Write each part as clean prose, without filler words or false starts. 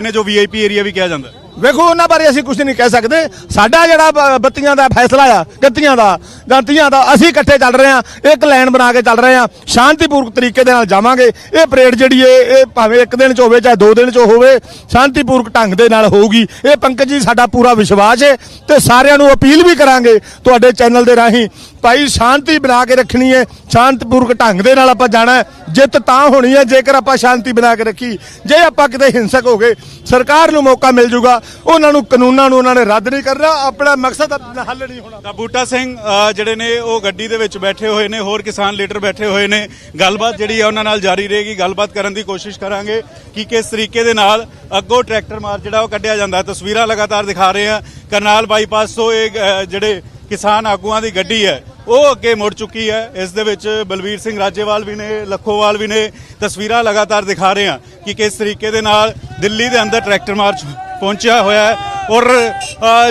ने जो VIP area भी कहा जाता है। ਵੇਖੋ ਉਹਨਾਂ ਬਾਰੇ ਅਸੀਂ ਕੁਝ ਨਹੀਂ ਕਹਿ ਸਕਦੇ। ਸਾਡਾ ਜਿਹੜਾ ਬੱਤੀਆਂ ਦਾ ਫੈਸਲਾ ਆ ਗੱਤੀਆਂ ਦਾ ਗੰਤੀਆਂ ਦਾ ਅਸੀਂ ਇਕੱਠੇ ਚੱਲ ਰਹੇ ਆ, ਇੱਕ ਲਾਈਨ ਬਣਾ ਕੇ ਚੱਲ ਰਹੇ ਆ, ਸ਼ਾਂਤੀਪੂਰਵਕ ਤਰੀਕੇ ਦੇ ਨਾਲ ਜਾਵਾਂਗੇ। ਇਹ ਪਰੇਡ ਜਿਹੜੀ ਇਹ ਭਾਵੇਂ ਇੱਕ ਦਿਨ ਚ ਹੋਵੇ ਚਾਹੇ 2 ਦਿਨ ਚ ਹੋਵੇ, ਸ਼ਾਂਤੀਪੂਰਵਕ ਢੰਗ ਦੇ ਨਾਲ ਹੋਊਗੀ। ਇਹ ਪੰਕਜ ਜੀ ਸਾਡਾ ਪੂਰਾ ਵਿਸ਼ਵਾਸ ਹੈ ਤੇ ਸਾਰਿਆਂ ਨੂੰ ਅਪੀਲ ਵੀ ਕਰਾਂਗੇ ਤੁਹਾਡੇ ਚੈਨਲ ਦੇ ਰਾਹੀਂ, ਭਾਈ ਸ਼ਾਂਤੀ ਬਣਾ ਕੇ ਰੱਖਣੀ ਹੈ, ਸ਼ਾਂਤੀਪੂਰਵਕ ਢੰਗ ਦੇ ਨਾਲ ਆਪਾਂ ਜਾਣਾ ਹੈ। ਜਿੱਤ ਤਾਂ ਹੋਣੀ ਹੈ ਜੇਕਰ ਆਪਾਂ ਸ਼ਾਂਤੀ ਬਣਾ ਕੇ ਰੱਖੀ। ਜੇ ਆਪਾਂ ਕਿਤੇ ਹਿੰਸਕ ਹੋ ਗਏ, ਸਰਕਾਰ ਨੂੰ ਮੌਕਾ ਮਿਲ ਜੂਗਾ, ਉਹਨਾਂ ਨੂੰ ਕਾਨੂੰਨਾਂ ਨੂੰ ਉਹਨਾਂ ਨੇ ਰੱਦ ਨਹੀਂ ਕਰਨਾ, ਆਪਣਾ ਮਕਸਦ ਹੱਲ ਨਹੀਂ ਹੋਣਾ। ਤਾਂ ਬੂਟਾ ਸਿੰਘ ਜਿਹੜੇ ਨੇ ਉਹ ਗੱਡੀ ਦੇ ਵਿੱਚ ਬੈਠੇ ਹੋਏ ਨੇ, ਹੋਰ ਕਿਸਾਨ ਲੀਡਰ ਬੈਠੇ ਹੋਏ ਨੇ। ਗੱਲਬਾਤ ਜਿਹੜੀ ਹੈ ਉਹਨਾਂ ਨਾਲ ਜਾਰੀ ਰਹੇਗੀ। ਗੱਲਬਾਤ ਕਰਨ ਦੀ ਕੋਸ਼ਿਸ਼ ਕਰਾਂਗੇ ਕਿ ਕਿਸ ਤਰੀਕੇ ਦੇ ਨਾਲ ਅੱਗੋਂ ਟਰੈਕਟਰ ਮਾਰ ਜਿਹੜਾ ਉਹ ਕੱਢਿਆ ਜਾਂਦਾ। ਤਸਵੀਰਾਂ ਲਗਾਤਾਰ ਦਿਖਾ ਰਹੇ ਹਾਂ। ਕਰਨਾਲ ਬਾਈਪਾਸ ਤੋਂ ਇਹ ਜਿਹੜੇ ਕਿਸਾਨ ਆਗੂਆਂ ਦੀ ਗੱਡੀ ਹੈ ਉਹ ਅੱਗੇ ਮੁੜ ਚੁੱਕੀ ਹੈ। ਇਸ ਦੇ ਵਿੱਚ ਬਲਵੀਰ ਸਿੰਘ ਰਾਜੇਵਾਲ ਵੀ ਨੇ, ਲੱਖੋਵਾਲ ਵੀ ਨੇ। ਤਸਵੀਰਾਂ ਲਗਾਤਾਰ ਦਿਖਾ ਰਹੇ ਹਾਂ ਕਿ ਕਿਸ ਤਰੀਕੇ ਦੇ ਨਾਲ ਦਿੱਲੀ ਦੇ ਅੰਦਰ ਟਰੈਕਟਰ ਮਾਰਚ ਪਹੁੰਚਿਆ ਹੋਇਆ ਹੈ। ਔਰ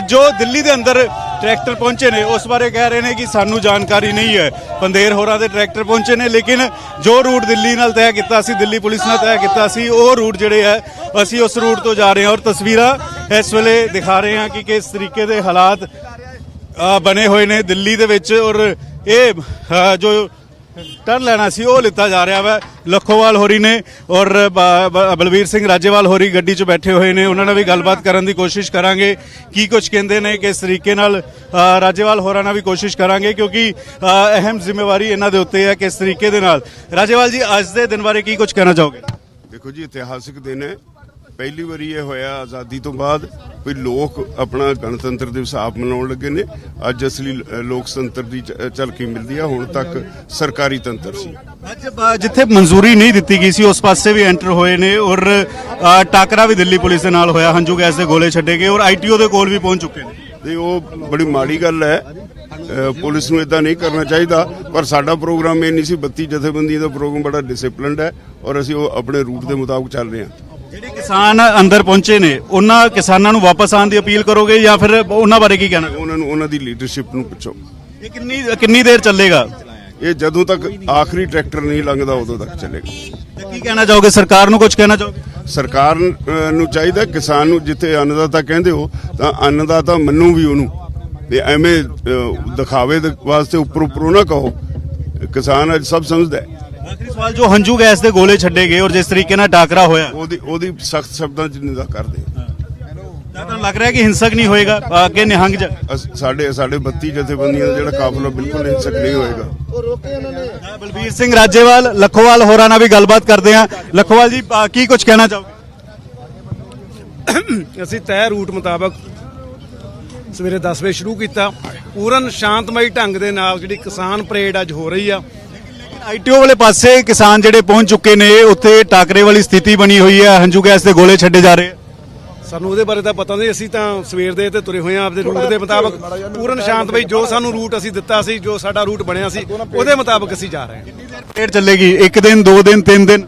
ਜੋ ਦਿੱਲੀ ਦੇ ਅੰਦਰ ਟਰੈਕਟਰ ਪਹੁੰਚੇ ਨੇ ਉਸ ਬਾਰੇ ਕਹਿ ਰਹੇ ਨੇ ਕਿ ਸਾਨੂੰ ਜਾਣਕਾਰੀ ਨਹੀਂ ਹੈ। ਪੰਦੇਰ ਹੋਰਾਂ ਦੇ ਟਰੈਕਟਰ ਪਹੁੰਚੇ ਨੇ, ਲੇਕਿਨ ਜੋ ਰੂਟ ਦਿੱਲੀ ਨਾਲ ਤੈਅ ਕੀਤਾ ਸੀ, ਦਿੱਲੀ ਪੁਲਿਸ ਨਾਲ ਤੈਅ ਕੀਤਾ ਸੀ, ਉਹ ਰੂਟ ਜਿਹੜੇ ਹੈ ਅਸੀਂ ਉਸ ਰੂਟ ਤੋਂ ਜਾ ਰਹੇ ਹਾਂ। ਔਰ ਤਸਵੀਰਾਂ ਇਸ ਵੇਲੇ ਦਿਖਾ ਰਹੇ ਹਾਂ ਕਿ ਕਿਸ ਤਰੀਕੇ ਦੇ ਹਾਲਾਤ ਬਣੇ ਹੋਏ ਨੇ ਦਿੱਲੀ ਦੇ ਵਿੱਚ। ਔਰ ਇਹ ਜੋ ਟਰਨ ਲੈਣਾ ਸੀ ਉਹ ਲਿੱਤਾ ਜਾ ਰਿਹਾ ਵਾ। ਲੱਖੋਵਾਲ ਹੋਰੀ ਨੇ ਔਰ ਬਲਵੀਰ ਸਿੰਘ ਰਾਜੇਵਾਲ ਹੋਰੀ ਗੱਡੀ 'ਚ ਬੈਠੇ ਹੋਏ ਨੇ। ਉਹਨਾਂ ਨਾਲ ਵੀ ਗੱਲਬਾਤ ਕਰਨ ਦੀ ਕੋਸ਼ਿਸ਼ ਕਰਾਂਗੇ ਕੀ ਕੁਝ ਕਹਿੰਦੇ ਨੇ, ਕਿਸ ਤਰੀਕੇ ਨਾਲ ਰਾਜੇਵਾਲ ਹੋਰਾਂ ਨਾਲ ਵੀ ਕੋਸ਼ਿਸ਼ ਕਰਾਂਗੇ ਕਿਉਂਕਿ ਅਹਿਮ ਜ਼ਿੰਮੇਵਾਰੀ ਇਹਨਾਂ ਦੇ ਉੱਤੇ ਹੈ। ਕਿਸ ਤਰੀਕੇ ਦੇ ਨਾਲ ਰਾਜੇਵਾਲ ਜੀ ਅੱਜ ਦੇ ਦਿਨ ਬਾਰੇ ਕੀ ਕੁਝ ਕਹਿਣਾ ਚਾਹੋਗੇ? ਦੇਖੋ ਜੀ, ਇਤਿਹਾਸਿਕ ਦਿਨ ਹੈ। ਪਹਿਲੀ ਵਾਰੀ ਇਹ ਹੋਇਆ ਆਜ਼ਾਦੀ ਤੋਂ ਬਾਅਦ ਵੀ ਲੋਕ ਆਪਣਾ ਗਣਤੰਤਰ ਦਿਵਸ ਆਪ ਮਨਾਉਣ ਲੱਗੇ ਨੇ। ਅੱਜ ਅਸਲੀ ਲੋਕਤੰਤਰ ਦੀ ਝਲਕੀ ਮਿਲਦੀ ਆ। ਹੁਣ ਤੱਕ ਸਰਕਾਰੀ ਤੰਤਰ ਸੀ। ਅੱਜ ਜਿੱਥੇ ਮਨਜ਼ੂਰੀ ਨਹੀਂ ਦਿੱਤੀ ਗਈ ਸੀ ਉਸ ਪਾਸੇ ਵੀ ਐਂਟਰ ਹੋਏ ਨੇ ਔਰ ਟਾਕਰਾ ਵੀ ਦਿੱਲੀ ਪੁਲਿਸ ਦੇ ਨਾਲ ਹੋਇਆ। ਹੰਝੂ ਗੈਸ ਦੇ ਗੋਲੇ ਛੱਡੇ ਗਏ ਔਰ ਆਈਟੀਓ ਦੇ ਕੋਲ ਵੀ ਪਹੁੰਚ ਚੁੱਕੇ ਨੇ। ਤੇ ਉਹ ਬੜੀ ਮਾੜੀ ਗੱਲ ਹੈ। ਪੁਲਿਸ ਨੂੰ ਇਦਾਂ ਨਹੀਂ ਕਰਨਾ ਚਾਹੀਦਾ। ਪਰ ਸਾਡਾ ਪ੍ਰੋਗਰਾਮ ਇਹ ਨਹੀਂ ਸੀ। 32 ਜਥੇਬੰਦੀਆਂ ਦਾ ਪ੍ਰੋਗਰਾਮ ਬੜਾ ਡਿਸਪਲਿਨਡ ਹੈ ਔਰ ਅਸੀਂ ਉਹ ਆਪਣੇ ਰੂਟ ਦੇ ਮੁਤਾਬਕ ਚੱਲ ਰਹੇ ਹਾਂ। ਜਿਹੜੇ ਕਿਸਾਨ ਅੰਦਰ ਪਹੁੰਚੇ ਨੇ ਉਹਨਾਂ ਕਿਸਾਨਾਂ ਨੂੰ ਵਾਪਸ ਆਉਣ ਦੀ ਅਪੀਲ ਕਰੋਗੇ ਜਾਂ ਫਿਰ ਉਹਨਾਂ ਬਾਰੇ ਕੀ ਕਹਿਣਾ? ਉਹਨਾਂ ਦੀ ਲੀਡਰਸ਼ਿਪ ਨੂੰ ਪੁੱਛੋ। ਇਹ ਕਿੰਨੀ ਦੇਰ ਚੱਲੇਗਾ? ਇਹ ਜਦੋਂ ਤੱਕ ਆਖਰੀ ਟਰੈਕਟਰ ਨਹੀਂ ਲੰਘਦਾ ਉਦੋਂ ਤੱਕ ਚੱਲੇਗਾ। ਕੀ ਕਹਿਣਾ ਚਾਹੋਗੇ? ਸਰਕਾਰ ਨੂੰ ਕੁਝ ਕਹਿਣਾ ਚਾਹੋਗੇ? ਸਰਕਾਰ ਨੂੰ ਚਾਹੀਦਾ ਕਿਸਾਨ ਨੂੰ, ਜਿੱਥੇ ਅੰਨਦਾਤਾ ਕਹਿੰਦੇ ਹੋ ਤਾਂ ਅੰਨਦਾਤਾ ਮੰਨੂ ਵੀ ਉਹਨੂੰ, ਤੇ ਐਵੇਂ ਦਿਖਾਵੇ ਦੇ ਵਾਸਤੇ ਉੱਪਰੋਂ ਨਾ ਕਹੋ। ਕਿਸਾਨ ਅੱਜ ਸਭ ਸਮਝਦਾ ਹੈ। ਆਖਰੀ ਸਵਾਲ, ਜੋ ਹੰਝੂ ਗੈਸ ਦੇ ਗੋਲੇ ਛੱਡੇ ਗਏ ਔਰ ਜਿਸ ਤਰੀਕੇ ਨਾਲ ਟਾਕਰਾ ਹੋਇਆ ਉਹਦੀ ਸਖਤ ਸ਼ਬਦਾਂ 'ਚ ਨਿੰਦਾ ਕਰਦੇ। ਤਾਂ ਲੱਗ ਰਿਹਾ ਕਿ ਹਿੰਸਕ ਨਹੀਂ ਹੋਏਗਾ ਅੱਗੇ ਨਿਹੰਗ ਸਾਡੇ 32 ਜਥੇਬੰਦੀਆਂ ਦਾ ਜਿਹੜਾ ਕਾਫਲਾ ਬਿਲਕੁਲ ਹਿੰਸਕ ਨਹੀਂ ਹੋਏਗਾ। ਬਲਵੀਰ ਸਿੰਘ ਰਾਜੇਵਾਲ, ਲੱਖੋਵਾਲ ਹੋਰਾਂ ਨਾਲ ਵੀ ਗੱਲਬਾਤ ਕਰਦੇ ਹਾਂ। ਲੱਖੋਵਾਲ ਜੀ ਕੀ ਕੁਝ ਕਹਿਣਾ ਚਾਹੋਗੇ? ਅਸੀਂ ਤੈਅ ਰੂਟ ਮੁਤਾਬਕ ਸਵੇਰੇ 10 ਵਜੇ ਸ਼ੁਰੂ ਕੀਤਾ। ਪੂਰਨ ਸ਼ਾਂਤਮਈ ਢੰਗ ਦੇ ਨਾਲ ਜਿਹੜੀ ਕਿਸਾਨ ਪਰੇਡ ਅੱਜ ਹੋ ਰਹੀ ਆ। ਆਈਟੀਓ ਵਾਲੇ ਪਾਸੇ ਕਿਸਾਨ ਜਿਹੜੇ ਪਹੁੰਚ ਚੁੱਕੇ ਨੇ, ਉੱਥੇ ਟਾਕਰੇ ਵਾਲੀ ਸਥਿਤੀ ਬਣੀ ਹੋਈ ਹੈ। ਹੰਝੂ ਗੈਸ ਦੇ ਗੋਲੇ ਛੱਡੇ ਜਾ ਰਹੇ। ਸਾਨੂੰ ਉਹਦੇ ਬਾਰੇ ਤਾਂ ਪਤਾ ਨਹੀਂ। ਅਸੀਂ ਤਾਂ ਸਵੇਰ ਦੇ ਤੇ ਤੁਰੇ ਹੋਏ ਆ ਆਪਦੇ ਰੂਟ ਦੇ ਮੁਤਾਬਕ। ਪੂਰਨ ਸ਼ਾਂਤਮਈ ਜੋ ਸਾਨੂੰ ਰੂਟ ਅਸੀਂ ਦਿੱਤਾ ਸੀ, ਜੋ ਸਾਡਾ ਰੂਟ ਬਣਿਆ ਸੀ, ਉਹਦੇ ਮੁਤਾਬਕ ਅਸੀਂ ਜਾ ਰਹੇ ਹਾਂ। ਪਰੇਡ ਚੱਲੇਗੀ 1 ਦਿਨ 2 ਦਿਨ 3 ਦਿਨ?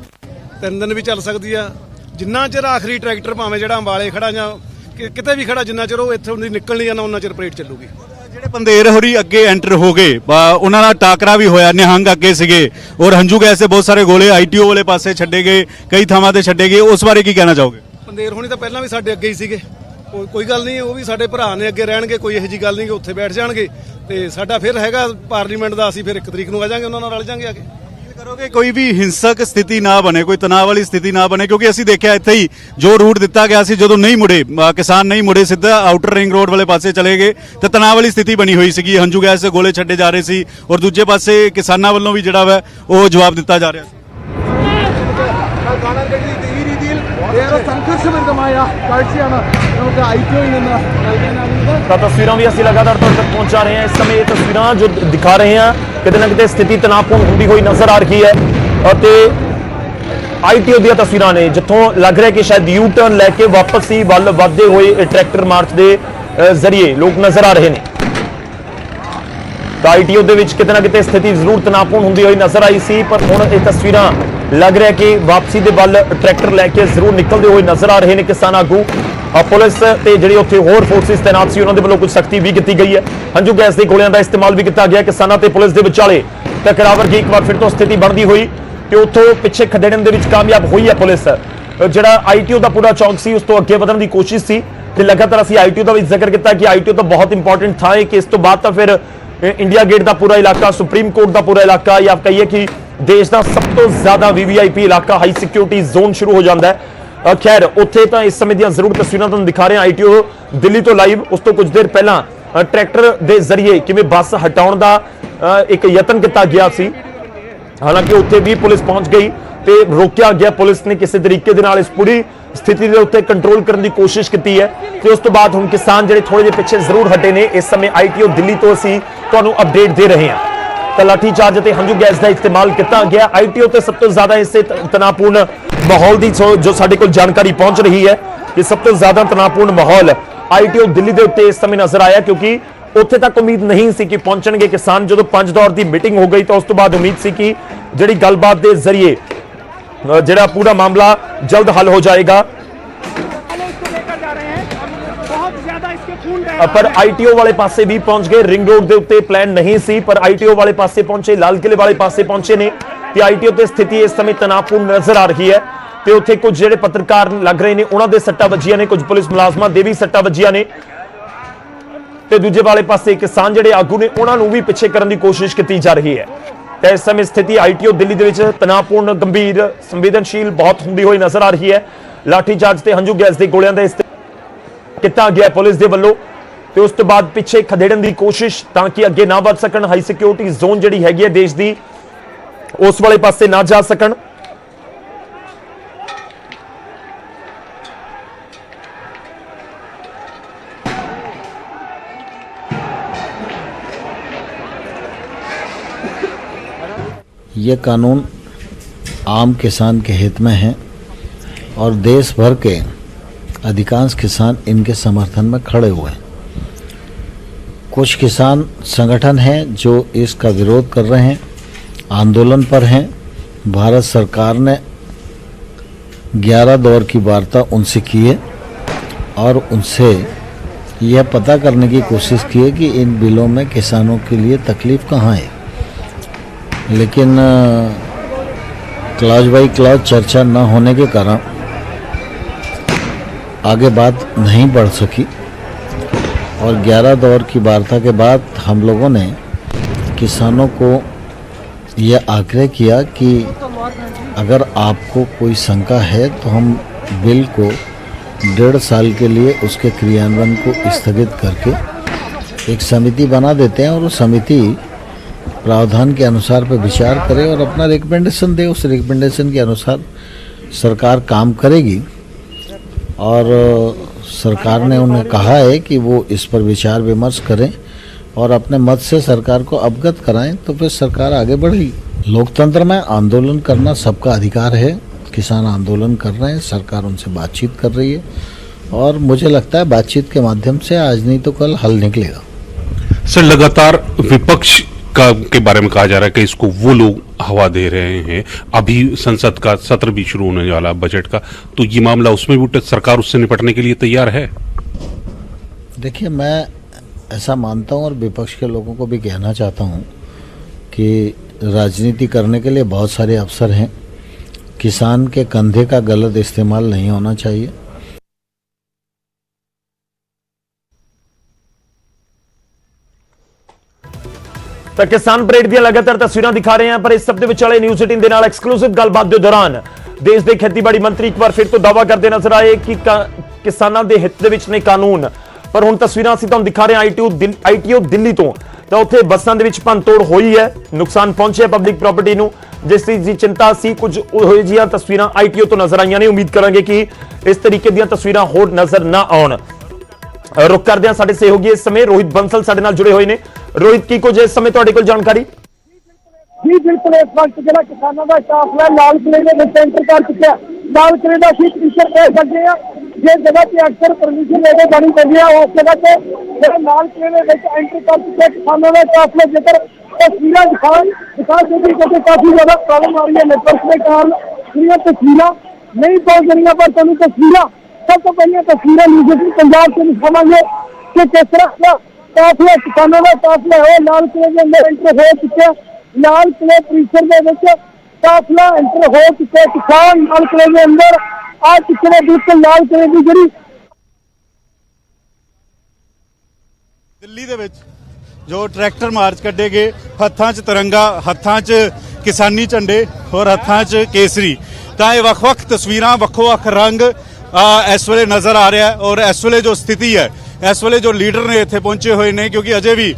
3 ਦਿਨ ਵੀ ਚੱਲ ਸਕਦੀ ਆ। ਜਿੰਨਾ ਚਿਰ ਆਖਰੀ ਟਰੈਕਟਰ ਭਾਵੇਂ ਜਿਹੜਾ ਅੰਬਾਲੇ ਖੜਾ ਜਾਂ ਕਿਤੇ ਵੀ ਖੜਾ, ਜਿੰਨਾ ਚਿਰ ਉਹ ਇੱਥੋਂ ਦੀ ਨਿਕਲ ਨਹੀਂ ਜਾਣਾ ਉਹਨਾਂ ਚਿਰ ਪਰੇਡ ਚੱਲੂਗੀ। ਜਿਹੜੇ ਪੰਦੇਰ ਹੋਰੀ ਅੱਗੇ ਐਂਟਰ ਹੋ ਗਏ, ਉਹਨਾਂ ਨਾਲ ਟਾਕਰਾ ਵੀ ਹੋਇਆ, ਨਿਹੰਗ ਅੱਗੇ ਸੀਗੇ ਔਰ ਹੰਝੂ ਗੈਸ ਦੇ ਬਹੁਤ ਸਾਰੇ ਗੋਲੇ ਆਈਟੀਓ ਵਾਲੇ ਪਾਸੇ ਛੱਡੇ ਗਏ, ਕਈ ਥਾਵਾਂ ਤੇ ਛੱਡੇ ਗਏ। ਉਸ ਬਾਰੇ ਕੀ ਕਹਿਣਾ ਚਾਹੋਗੇ? ਪੰਦੇਰ ਹੋਣੀ ਤਾਂ ਪਹਿਲਾਂ ਵੀ ਸਾਡੇ ਅੱਗੇ ਹੀ ਸੀਗੇ। ਕੋਈ ਗੱਲ ਨਹੀਂ, ਉਹ ਵੀ ਸਾਡੇ ਭਰਾ ਨੇ, ਅੱਗੇ ਰਹਿਣਗੇ। ਕੋਈ ਇਹੋ ਜਿਹੀ ਗੱਲ ਨਹੀਂ ਕਿ ਉੱਥੇ ਬੈਠ ਜਾਣਗੇ। ਤੇ ਸਾਡਾ ਫਿਰ ਹੈਗਾ ਪਾਰਲੀਮੈਂਟ ਦਾ, ਅਸੀਂ ਫਿਰ 1 ਤਰੀਕ ਨੂੰ ਆ ਜਾਾਂਗੇ, ਉਹਨਾਂ ਨਾਲ ਰਲ ਜਾਾਂਗੇ ਅੱਗੇ। ਕਰੋਗੇ ਕੋਈ ਵੀ ਹਿੰਸਕ ਸਥਿਤੀ ਨਾ ਬਣੇ, ਕੋਈ ਤਣਾਅ ਵਾਲੀ ਸਥਿਤੀ ਨਾ ਬਣੇ, ਕਿਉਂਕਿ ਅਸੀਂ ਦੇਖਿਆ ਇੱਥੇ ਹੀ ਜੋ ਰੂਟ ਦਿੱਤਾ ਗਿਆ ਸੀ, ਜਦੋਂ ਨਹੀਂ ਮੁੜੇ ਕਿਸਾਨ ਨਹੀਂ ਮੁੜੇ, ਸਿੱਧਾ ਆਊਟਰ ਰਿੰਗ ਰੋਡ ਵਾਲੇ ਪਾਸੇ ਚਲੇ ਗਏ ਤੇ ਤਣਾਅ ਵਾਲੀ ਸਥਿਤੀ ਬਣੀ ਹੋਈ ਸੀਗੀ। ਹੰਝੂ ਗੈਸ ਦੇ ਗੋਲੇ ਛੱਡੇ ਜਾ ਰਹੇ ਸੀ ਔਰ ਦੂਜੇ ਪਾਸੇ ਕਿਸਾਨਾਂ ਵੱਲੋਂ ਵੀ ਜਿਹੜਾ ਵਾ ਉਹ ਜਵਾਬ ਦਿੱਤਾ ਜਾ ਰਿਹਾ ਸੀ। तस्वीरों भी असं लगातार तौर तक पहुंचा रहे हैं। इस समय ये तस्वीर जो दिखा रहे हैं किते ना किते स्थिति तनावपूर्ण होंदी हुई नजर आ रही है। और आईटीओ दी तस्वीर ने जिथों लग रहा है कि शायद यू टर्न लैके वापस ही वल वधदे हुए ट्रैक्टर मार्च के जरिए लोग नजर आ रहे हैं। तो आईटीओ दे विच किते ना किते स्थिति जरूर तनावपूर्ण होंदी हुई नजर आई सी, पर हुण ये तस्वीर लग रहा है कि वापसी के वल ट्रैक्टर लैके जरूर निकलते हुए नजर आ रहे हैं किसान आगू। पुलिस ते जिहड़ी उत्थे होर फोर्सिस तैनात सी उन्हां दे वल्लों कुछ सख्ती भी की गई है। हंझू गैस के गोलियां का इस्तेमाल भी किया गया। किसानां ते पुलिस के विचाले टकराव की एक बार फिर तो स्थिति बनती हुई ते उत्थों पिछे खदेड़न दे विच कामयाब हुई है पुलिस। ਜਿਹੜਾ ਆਈਟੀਓ ਦਾ ਪੂਰਾ ਚੌਂਕ ਸੀ ਉਸ ਤੋਂ ਅੱਗੇ ਵਧਣ ਦੀ ਕੋਸ਼ਿਸ਼ ਸੀ ਤੇ ਲਗਾਤਾਰ ਅਸੀਂ ਆਈਟੀਓ ਦਾ ਵੀ ਜ਼ਿਕਰ ਕੀਤਾ ਕਿ ਆਈਟੀਓ ਤਾਂ ਬਹੁਤ ਇੰਪੋਰਟੈਂਟ ਥਾਂ ਹੈ ਕਿ ਇਸ ਤੋਂ ਬਾਅਦ ਤਾਂ ਫਿਰ ਇੰਡੀਆ ਗੇਟ ਦਾ ਪੂਰਾ ਇਲਾਕਾ, ਸੁਪਰੀਮ ਕੋਰਟ ਦਾ ਪੂਰਾ ਇਲਾਕਾ, ਜਾਂ ਕਹੀਏ ਕਿ ਦੇਸ਼ ਦਾ ਸਭ ਤੋਂ ਜ਼ਿਆਦਾ ਵੀਵੀਆਈਪੀ ਇਲਾਕਾ, ਹਾਈ ਸਿਕਿਉਰਿਟੀ ਜ਼ੋਨ ਸ਼ੁਰੂ ਹੋ ਜਾਂਦਾ ਹੈ। ਖੈਰ ਉੱਥੇ ਤਾਂ ਇਸ ਸਮੇਂ ਦੀਆਂ ਜ਼ਰੂਰ ਤਸਵੀਰਾਂ ਤੁਹਾਨੂੰ ਦਿਖਾ ਰਹੇ ਹਾਂ ਆਈਟੀਓ ਦਿੱਲੀ ਤੋਂ ਲਾਈਵ। ਉਸ ਤੋਂ ਕੁਝ ਦੇਰ ਪਹਿਲਾਂ ਟਰੈਕਟਰ ਦੇ ਜ਼ਰੀਏ ਕਿਵੇਂ ਬੱਸ ਹਟਾਉਣ ਦਾ ਇੱਕ ਯਤਨ ਕੀਤਾ ਗਿਆ ਸੀ, ਹਾਲਾਂਕਿ ਉੱਥੇ ਵੀ ਪੁਲਿਸ ਪਹੁੰਚ ਗਈ ਤੇ ਰੋਕਿਆ ਗਿਆ। ਪੁਲਿਸ ਨੇ ਕਿਸੇ ਤਰੀਕੇ ਦੇ ਨਾਲ ਇਸ ਪੂਰੀ ਸਥਿਤੀ ਦੇ ਉੱਤੇ ਕੰਟਰੋਲ ਕਰਨ ਦੀ ਕੋਸ਼ਿਸ਼ ਕੀਤੀ ਹੈ ਤੇ ਉਸ ਤੋਂ ਬਾਅਦ ਹੁਣ ਕਿਸਾਨ ਜਿਹੜੇ ਥੋੜੇ ਜਿਹੇ ਪਿੱਛੇ ਜ਼ਰੂਰ ਹਟੇ ਨੇ। ਇਸ ਸਮੇਂ ਆਈਟੀਓ ਦਿੱਲੀ ਤੋਂ ਅਸੀਂ ਤੁਹਾਨੂੰ ਅਪਡੇਟ ਦੇ ਰਹੇ ਹਾਂ ਤਾਂ ਲਾਠੀ ਚਾਰਜ ਅਤੇ ਹੰਝੂ ਗੈਸ ਦਾ ਇਸਤੇਮਾਲ ਕੀਤਾ ਗਿਆ। ਆਈਟੀਓ ਤੇ ਸਭ ਤੋਂ ਜ਼ਿਆਦਾ ਇਸੇ ਤਣਾਅਪੂਰਨ ਮਾਹੌਲ ਦੀ ਜੋ ਸਾਡੇ ਕੋਲ ਜਾਣਕਾਰੀ ਪਹੁੰਚ ਰਹੀ ਹੈ ਕਿ ਸਭ ਤੋਂ ਜ਼ਿਆਦਾ ਤਣਾਅਪੂਰਨ ਮਾਹੌਲ ਆਈਟੀਓ ਦਿੱਲੀ ਦੇ ਉੱਤੇ ਇਸ ਸਮੇਂ ਨਜ਼ਰ ਆਇਆ, ਕਿਉਂਕਿ ਉੱਥੇ ਤੱਕ ਉਮੀਦ ਨਹੀਂ ਸੀ ਕਿ ਪਹੁੰਚਣਗੇ ਕਿਸਾਨ। ਜਦੋਂ 5 ਦੌਰ ਦੀ ਮੀਟਿੰਗ ਹੋ ਗਈ ਤਾਂ ਉਸ ਤੋਂ ਬਾਅਦ ਉਮੀਦ ਸੀ ਕਿ ਜਿਹੜੀ ਗੱਲਬਾਤ ਦੇ ਜ਼ਰੀਏ ਜਿਹੜਾ ਪੂਰਾ ਮਾਮਲਾ ਜਲਦ ਹੱਲ ਹੋ ਜਾਏਗਾ, ਪਰ ਆਈਟੀਓ ਵਾਲੇ ਪਾਸੇ ਵੀ ਪਹੁੰਚ ਗਏ। ਰਿੰਗ ਰੋਡ ਦੇ ਉੱਤੇ ਪਲਾਨ ਨਹੀਂ ਸੀ, ਪਰ ਆਈਟੀਓ ਵਾਲੇ ਪਾਸੇ ਪਹੁੰਚੇ, ਲਾਲ ਕਿਲੇ ਵਾਲੇ ਪਾਸੇ ਪਹੁੰਚੇ ਨੇ ਤੇ ਆਈਟੀਓ ਤੇ ਸਥਿਤੀ ਇਸ ਸਮੇਂ ਤਣਾਅਪੂਰਨ ਨਜ਼ਰ ਆ ਰਹੀ ਹੈ ਤੇ ਉੱਥੇ ਕੁਝ ਜਿਹੜੇ ਪੱਤਰਕਾਰ ਲੱਗ ਰਹੇ ਨੇ ਉਹਨਾਂ ਦੇ ਸੱਟਾਂ ਵੱਜੀਆਂ ਨੇ, ਕੁਝ ਪੁਲਿਸ ਮੁਲਾਜ਼ਮਾਂ ਦੇ ਵੀ ਸੱਟਾਂ ਵੱਜੀਆਂ ਨੇ ਤੇ ਦੂਜੇ ਵਾਲੇ ਪਾਸੇ ਕਿਸਾਨ ਜਿਹੜੇ ਆਗੂ ਨੇ ਉਹਨਾਂ ਨੂੰ ਵੀ ਪਿੱਛੇ ਕਰਨ ਦੀ ਕੋਸ਼ਿਸ਼ ਕੀਤੀ ਜਾ ਰਹੀ ਹੈ। ਤੇ ਇਸ ਸਮੇਂ ਸਥਿਤੀ ਆਈਟੀਓ ਦਿੱਲੀ ਦੇ ਵਿੱਚ ਤਣਾਅਪੂਰਨ, ਗੰਭੀਰ, ਸੰਵੇਦਨਸ਼ੀਲ ਬਹੁਤ ਹੁੰਦੀ ਹੋਈ ਨਜ਼ਰ ਆ ਰਹੀ ਹੈ। ਲਾਠੀ ਚਾਰਜ ਤੇ ਹੰਝੂ ਗੈਸ ਦੇ ਗੋਲਿਆਂ ਦਾ ਕੀਤਾ ਗਿਆ ਪੁਲਿਸ ਦੇ ਵੱਲੋਂ ਤੇ ਉਸ ਤੋਂ ਬਾਅਦ ਪਿੱਛੇ ਖਦੇੜਨ ਦੀ ਕੋਸ਼ਿਸ਼ ਤਾਂ ਕਿ ਅੱਗੇ ਨਾ ਵੱਧ ਸਕਣ, ਹਾਈ ਸਿਕਿਉਰਿਟੀ ਜ਼ੋਨ ਜਿਹੜੀ ਹੈਗੀ ਹੈ ਦੇਸ਼ ਦੀ ਉਸ ਵਾਲੇ ਪਾਸੇ ਨਾ ਜਾ ਸਕਣ। ये कानून आम किसान के हित में है और देश भर के अधिकांश किसान इनके समर्थन में खड़े हुए हैं। कुछ किसान संगठन हैं जो इसका विरोध कर रहे हैं, आंदोलन पर हैं। भारत सरकार ने 11 दौर की वार्ता उनसे की है और उनसे यह पता करने की कोशिश की है कि इन बिलों में किसानों के लिए तकलीफ कहाँ है, लेकिन क्लॉज बाई क्लॉज चर्चा न होने के कारण आगे बात नहीं बढ़ सकी और 11 दौर की वार्ता के बाद हम लोगों ने किसानों को यह आग्रह किया कि अगर आपको कोई शंका है तो हम बिल को 1.5 साल के लिए उसके क्रियान्वयन को स्थगित करके एक समिति बना देते हैं और वो समिति प्रावधान के अनुसार पर विचार करे और अपना रिकमेंडेशन दे। उस रिकमेंडेशन के अनुसार सरकार काम करेगी और सरकार ने उन्हें कहा है कि वो इस पर विचार विमर्श करें और अपने मत से सरकार को अवगत कराएं, तो फिर सरकार आगे बढ़ेगी। लोकतंत्र में आंदोलन करना सबका अधिकार है। किसान आंदोलन कर रहे हैं, सरकार उनसे बातचीत कर रही है और मुझे लगता है बातचीत के माध्यम से आज नहीं तो कल हल निकलेगा। सर, लगातार विपक्ष के बारे में कहा जा रहा है कि इसको वो लोग हवा दे रहे हैं। अभी संसद का सत्र भी शुरू होने वाला बजट का, तो ये मामला उसमें भी सरकार उससे निपटने के लिए तैयार है। देखिए, मैं ऐसा मानता हूं और विपक्ष के लोगों को भी कहना चाहता हूं कि राजनीति करने के लिए बहुत सारे अवसर हैं। किसान के कंधे का गलत इस्तेमाल नहीं होना चाहिए। ਤਾਂ ਕਿਸਾਨ ਪਰੇਡ ਦੀਆਂ ਲਗਾਤਾਰ ਤਸਵੀਰਾਂ ਦਿਖਾ ਰਹੇ ਹਾਂ, ਪਰ ਇਸ ਸਭ ਦੇ ਵਿਚਾਲੇ ਨਿਊਜ਼ 18 ਦੇ ਨਾਲ ਐਕਸਕਲੂਸਿਵ ਗੱਲਬਾਤ ਦੇ ਦੌਰਾਨ ਦੇਸ਼ ਦੇ ਖੇਤੀਬਾੜੀ ਮੰਤਰੀ ਇੱਕ ਵਾਰ ਫਿਰ ਤੋਂ ਦਾਅਵਾ ਕਰਦੇ ਨਜ਼ਰ ਆਏ ਕਿ ਕਿਸਾਨਾਂ ਦੇ ਹਿੱਤ ਦੇ ਵਿੱਚ ਨੇ ਕਾਨੂੰਨ। ਪਰ ਹੁਣ ਤਸਵੀਰਾਂ ਅਸੀਂ ਤੁਹਾਨੂੰ ਦਿਖਾ ਰਹੇ ਹਾਂ ਆਈਟੀਓ ਦਿੱਲੀ ਤੋਂ, ਤਾਂ ਉੱਥੇ ਬੱਸਾਂ ਦੇ ਵਿੱਚ ਭੰਨਤੋੜ ਹੋਈ ਹੈ, ਨੁਕਸਾਨ ਪਹੁੰਚਿਆ ਪਬਲਿਕ ਪ੍ਰਾਪਰਟੀ ਨੂੰ, ਜਿਸ ਦੀ ਚਿੰਤਾ ਸੀ। ਕੁਝ ਉਹੋ ਜਿਹੀਆਂ ਤਸਵੀਰਾਂ ਆਈਟੀਓ ਤੋਂ ਨਜ਼ਰ ਆਈਆਂ ਨੇ। ਉਮੀਦ ਕਰਾਂਗੇ ਕਿ ਇਸ ਤਰੀਕੇ ਦੀਆਂ ਤਸਵੀਰਾਂ ਹੋਰ ਨਜ਼ਰ ਨਾ ਆਉਣ। रुक करते हैं साडे सहयोगी इस समय रोहित बंसल साडे नाल जुड़े हुए ने। रोहित की कुछ इस समय तुहाडे कोल जानकारी? जी बिल्कुल, इस वक्त जो किसानों का काफिला लाल किले में एंटर कर चुका है। लाल किले का शीत फीचर कह सकते हैं जिस जगह से अक्सर परमिशन लेने जानी पड़ती है, उस जगह से लाल किले में एंटर कर चुके हैं किसानों का काफिला। जेकर तस्वीर दिखा काफी ज्यादा प्रॉब्लम आ रही है नेटवर्क के कारण तस्वीर नहीं पहुंच रही, पर तुम तस्वीर सब तो पहले तस्वीरें न्यूज़ पंजाब से दिखावांगे कि किस तरह का काफिला किसानों का काफिला है लाल किले के अंदर एंटर हो चुके हैं। लाल किले परिसर के काफिला एंटर हो चुके किसान लाल किले के अंदर ਆ ਚੁੱਕੇ ਨੇ ਬਿਲਕੁਲ ਲਾਲ ਕਿਲੇ ਦੀ ਜਿਹੜੀ ਦਿੱਲੀ ਦੇ ਵਿੱਚ ਜੋ ਟਰੈਕਟਰ ਮਾਰਚ ਕੱਢੇ ਗਏ, ਹੱਥਾਂ 'ਚ ਤਿਰੰਗਾ, ਹੱਥਾਂ 'ਚ ਕਿਸਾਨੀ ਝੰਡੇ ਔਰ ਹੱਥਾਂ 'ਚ ਕੇਸਰੀ, ਤਾਂ ਇਹ ਵੱਖ-ਵੱਖ ਤਸਵੀਰਾਂ, ਵੱਖੋ-ਵੱਖ ਰੰਗ ਇਸ ਵੇਲੇ ਨਜ਼ਰ ਆ ਰਿਹਾ ਔਰ ਇਸ ਵੇਲੇ ਜੋ ਸਥਿਤੀ ਹੈ, ਇਸ ਵੇਲੇ ਜੋ ਲੀਡਰ ਨੇ ਇੱਥੇ ਪਹੁੰਚੇ ਹੋਏ ਨੇ, ਕਿਉਂਕਿ ਅਜੇ ਵੀ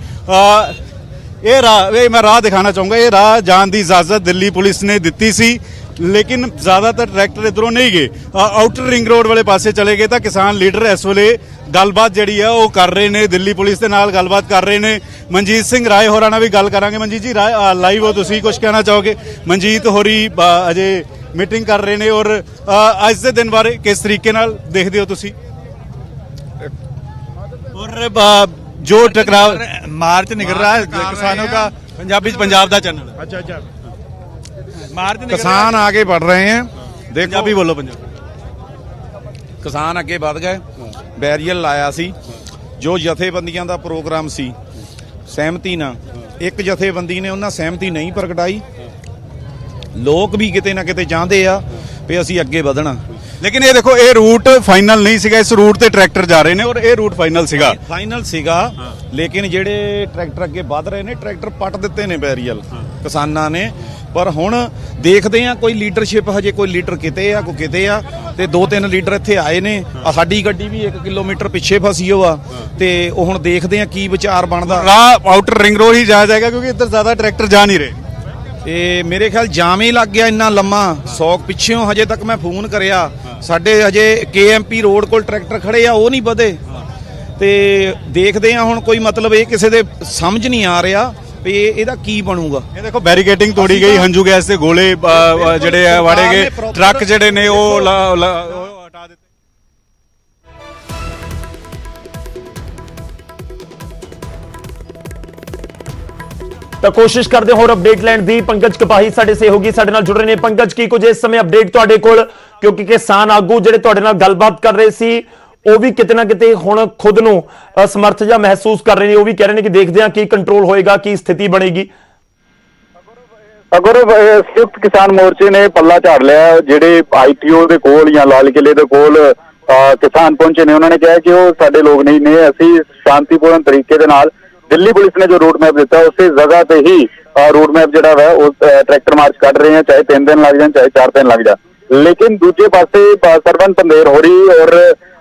ਇਹ ਮੈਂ ਰਾਹ ਦਿਖਾਣਾ ਚਾਹੂੰਗਾ। ਇਹ ਰਾਹ ਜਾਣ ਦੀ ਇਜਾਜ਼ਤ ਦਿੱਲੀ ਪੁਲਿਸ ਨੇ ਦਿੱਤੀ ਸੀ, ਲੇਕਿਨ ਜ਼ਿਆਦਾਤਰ ਟਰੈਕਟਰ ਇਧਰੋਂ ਨਹੀਂ ਗਏ, ਆਊਟਰ ਰਿੰਗ ਰੋਡ ਵਾਲੇ ਪਾਸੇ ਚਲੇ ਗਏ। ਤਾਂ ਕਿਸਾਨ ਲੀਡਰ ਇਸ ਵੇਲੇ ਗੱਲਬਾਤ ਜਿਹੜੀ ਆ ਉਹ ਕਰ ਰਹੇ ਨੇ, ਦਿੱਲੀ ਪੁਲਿਸ ਦੇ ਨਾਲ ਗੱਲਬਾਤ ਕਰ ਰਹੇ ਨੇ। ਮਨਜੀਤ ਸਿੰਘ ਰਾਏ ਹੋਰਾਂ ਨਾਲ ਵੀ ਗੱਲ ਕਰਾਂਗੇ। ਮਨਜੀਤ ਜੀ, ਲਾਈਵ ਹੋ ਤੁਸੀਂ, ਕੁਝ ਕਹਿਣਾ ਚਾਹੋਗੇ? ਮਨਜੀਤ ਹੋਰੀ ਅਜੇ ਮੀਟਿੰਗ ਕਰ ਰਹੇ ਨੇ ਔਰ ਅੱਜ ਦੇ ਦਿਨ ਬਾਰੇ ਕਿਸ ਤਰੀਕੇ ਨਾਲ ਦੇਖਦੇ ਹੋ ਤੁਸੀਂ? और जो टकराव मार्च निकल रहा है किसानों का, पंजाब दा चैनल। अच्छा, मार्च किसान आगे बढ़ रहे हैं। देखो पंजाबी बोलो, पंजाबी। किसान अगे बढ़ गए, बैरियर लाया सी, जो जथेबंदियां दा प्रोग्राम सी सहमति ना, एक जथेबंदी ने उन्हां सहमति नहीं प्रगटाई। लोग भी किते ना किते चाहते आ भी असीं अगे ਵਧਣਾ, लेकिन ये देखो ये रूट फाइनल नहीं सीगा, इस रूट ते ट्रैक्टर जा रहे ने और ये रूट फाइनल सीगा। फाइनल सीगा, लेकिन ਜਿਹੜੇ ਟਰੈਕਟਰ ਅੱਗੇ ਵਧ ਰਹੇ ਨੇ, ਟਰੈਕਟਰ ਪੱਟ ਦਿੱਤੇ ਨੇ ਬੈਰੀਅਲ ਕਿਸਾਨਾਂ ਨੇ। ਪਰ ਹੁਣ ਦੇਖਦੇ ਆ ਕੋਈ ਲੀਡਰਸ਼ਿਪ, ਹਜੇ ਕੋਈ ਲੀਡਰ ਕਿਤੇ ਆ, ਕੋਈ ਕਿਤੇ ਆ, ਤੇ 2-3 ਲੀਡਰ ਇੱਥੇ ਆਏ ਨੇ। ਸਾਡੀ ਗੱਡੀ ਵੀ 1 ਕਿਲੋਮੀਟਰ ਪਿੱਛੇ ਫਸੀ ਹੋਆ, ਤੇ ਉਹ ਹੁਣ ਦੇਖਦੇ ਆ ਕੀ ਵਿਚਾਰ ਬਣਦਾ। ਰਾਹ ਆਊਟਰ ਰਿੰਗ ਰੋਡ ਹੀ ਜਾਇਆ ਜਾਏਗਾ ਕਿਉਂਕਿ ਇੱਧਰ ਜ਼ਿਆਦਾ ਟਰੈਕਟਰ ਜਾ ਨਹੀਂ ਰਹੇ। ਇਹ ਮੇਰੇ ਖਿਆਲ ਜਾਮ ਹੀ ਲੱਗ ਗਿਆ ਇੰਨਾ ਲੰਮਾ, 100 ਪਿੱਛੇੋਂ ਹਜੇ ਤੱਕ ਮੈਂ ਫੋਨ ਕਰਿਆ, ਸਾਡੇ ਹਜੇ KMP ਰੋਡ ਕੋਲ ਟਰੈਕਟਰ ਖੜੇ ਆ, ਉਹ ਨਹੀਂ ਵਧੇ। ਤੇ ਦੇਖਦੇ ਆ ਹੁਣ, ਕੋਈ ਮਤਲਬ ਇਹ ਕਿਸੇ ਦੇ ਸਮਝ ਨਹੀਂ ਆ ਰਿਹਾ ਵੀ ਇਹਦਾ ਕੀ ਬਣੂਗਾ। ਇਹ ਦੇਖੋ ਬੈਰੀਕੇਡਿੰਗ ਤੋੜੀ ਗਈ, ਹੰਝੂ ਗੈਸ ਦੇ ਗੋਲੇ ਜਿਹੜੇ ਆ ਵਾੜੇ ਗਏ, ਟਰੱਕ ਜਿਹੜੇ ਨੇ ਉਹ ਹਟਾ ਦਿੱਤੇ। ਤਾਂ ਕੋਸ਼ਿਸ਼ ਕਰਦੇ ਹੋਰ ਅਪਡੇਟ ਲੈਣ ਦੀ। ਪੰਕਜ ਕਪਾਹੀ ਸਾਡੇ ਸਹਿਯੋਗੀ ਸਾਡੇ ਨਾਲ ਜੁੜ ਰਹੇ ਨੇ। ਪੰਕਜ, ਕੀ ਕੁਝ ਇਸ ਸਮੇਂ ਅਪਡੇਟ ਤੁਹਾਡੇ ਕੋਲ, ਕਿਉਂਕਿ ਕਿਸਾਨ ਆਗੂ ਜਿਹੜੇ ਤੁਹਾਡੇ ਨਾਲ ਗੱਲਬਾਤ ਕਰ ਰਹੇ ਸੀ ਉਹ ਵੀ ਕਿਤੇ ਨਾ ਕਿਤੇ ਹੁਣ ਖੁਦ ਨੂੰ ਅਸਮਰਥ ਜਾਂ ਮਹਿਸੂਸ ਕਰ ਰਹੇ ਨੇ, ਉਹ ਵੀ ਕਹਿ ਰਹੇ ਨੇ ਕਿ ਦੇਖਦੇ ਹਾਂ ਕੀ ਕੰਟਰੋਲ ਹੋਏਗਾ, ਕੀ ਸਥਿਤੀ ਬਣੇਗੀ। ਅਗਰ ਸੰਯੁਕਤ ਕਿਸਾਨ ਮੋਰਚੇ ਨੇ ਪੱਲਾ ਝਾੜ ਲਿਆ, ਜਿਹੜੇ ITO ਦੇ ਕੋਲ ਜਾਂ ਲਾਲ ਕਿਲੇ ਦੇ ਕੋਲ ਕਿਸਾਨ ਪਹੁੰਚੇ ਨੇ, ਉਹਨਾਂ ਨੇ ਕਿਹਾ ਕਿ ਉਹ ਸਾਡੇ ਲੋਕ ਨਹੀਂ ਨੇ, ਅਸੀਂ ਸ਼ਾਂਤੀਪੂਰਨ ਤਰੀਕੇ ਦੇ ਨਾਲ ਦਿੱਲੀ ਪੁਲਿਸ ਨੇ ਜੋ ਰੂਟ ਮੈਪ ਦਿੱਤਾ ਉਸੇ ਜਗ੍ਹਾ ਤੇ ਹੀ ਰੂਟ ਮੈਪ ਜਿਹੜਾ ਵਾ ਉਹ ਟਰੈਕਟਰ ਮਾਰਚ ਕੱਢ ਰਹੇ ਆ, ਚਾਹੇ 3 ਦਿਨ ਲੱਗ ਜਾਣ ਚਾਹੇ 4 ਦਿਨ ਲੱਗ ਜਾਣ। ਲੇਕਿਨ ਦੂਜੇ ਪਾਸੇ ਸਰਵਨ ਪੰਦੇਰ ਹੋ ਰਹੀ ਔਰ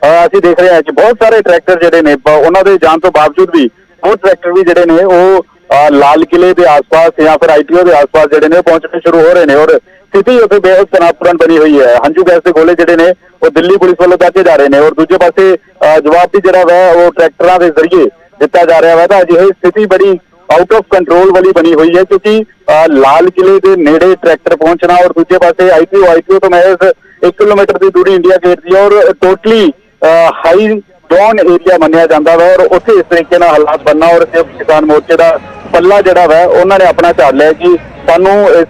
ਅਸੀਂ ਦੇਖ ਰਹੇ ਹਾਂ ਕਿ ਬਹੁਤ ਸਾਰੇ ਟਰੈਕਟਰ ਜਿਹੜੇ ਨੇ ਉਹਨਾਂ ਦੇ ਜਾਣ ਤੋਂ ਬਾਵਜੂਦ ਵੀ ਉਹ ਟਰੈਕਟਰ ਵੀ ਜਿਹੜੇ ਨੇ ਉਹ ਲਾਲ ਕਿਲੇ ਦੇ ਆਸ-ਪਾਸ ਜਾਂ ਫਿਰ ITO ਦੇ ਆਸ-ਪਾਸ ਜਿਹੜੇ ਨੇ ਪਹੁੰਚਣੇ ਸ਼ੁਰੂ ਹੋ ਰਹੇ ਨੇ ਔਰ ਸਥਿਤੀ ਉੱਥੇ ਬੇहद ਤਣਾਅਪੂਰਨ ਬਣੀ ਹੋਈ ਹੈ। ਹੰਝੂ ਗੈਸ ਦੇ ਗੋਲੇ ਜਿਹੜੇ ਨੇ ਉਹ ਦਿੱਲੀ ਪੁਲਿਸ ਵੱਲੋਂ ਦਾਗੇ ਜਾ ਰਹੇ ਨੇ ਔਰ ਦੂਜੇ ਪਾਸੇ ਜਵਾਬ ਵੀ ਜਿਹੜਾ ਵਾ ਉਹ ਟਰੈਕਟਰਾਂ ਦੇ ਜ਼ਰੀਏ ਦਿੱਤਾ ਜਾ ਰਿਹਾ ਵਾ। ਤਾਂ ਅਜਿਹੀ ਸਥਿਤੀ ਬੜੀ ਆਊਟ ਆਫ ਕੰਟਰੋਲ ਵਾਲੀ ਬਣੀ ਹੋਈ ਹੈ, ਕਿਉਂਕਿ ਲਾਲ ਕਿਲੇ ਦੇ ਨੇੜੇ ਟਰੈਕਟਰ ਪਹੁੰਚਣਾ ਔਰ ਦੂਜੇ ਪਾਸੇ ITO ਤੋਂ ਮਹਿਜ਼ 1 ਕਿਲੋਮੀਟਰ ਦੀ ਦੂਰੀ ਇੰਡੀਆ ਗੇਟ ਦੀ ਔਰ ਟੋਟਲੀ ਹਾਈ ਡਾਊਨ ਏਰੀਆ ਮੰਨਿਆ ਜਾਂਦਾ ਵਾ ਔਰ ਉੱਥੇ ਇਸ ਤਰੀਕੇ ਨਾਲ ਹਾਲਾਤ ਬਣਨਾ ਔਰ ਕਿਸਾਨ ਮੋਰਚੇ ਦਾ ਪੱਲਾ ਜਿਹੜਾ ਵਾ ਉਹਨਾਂ ਨੇ ਆਪਣਾ ਝਾੜ ਲਿਆ ਕਿ ਸਾਨੂੰ ਇਹ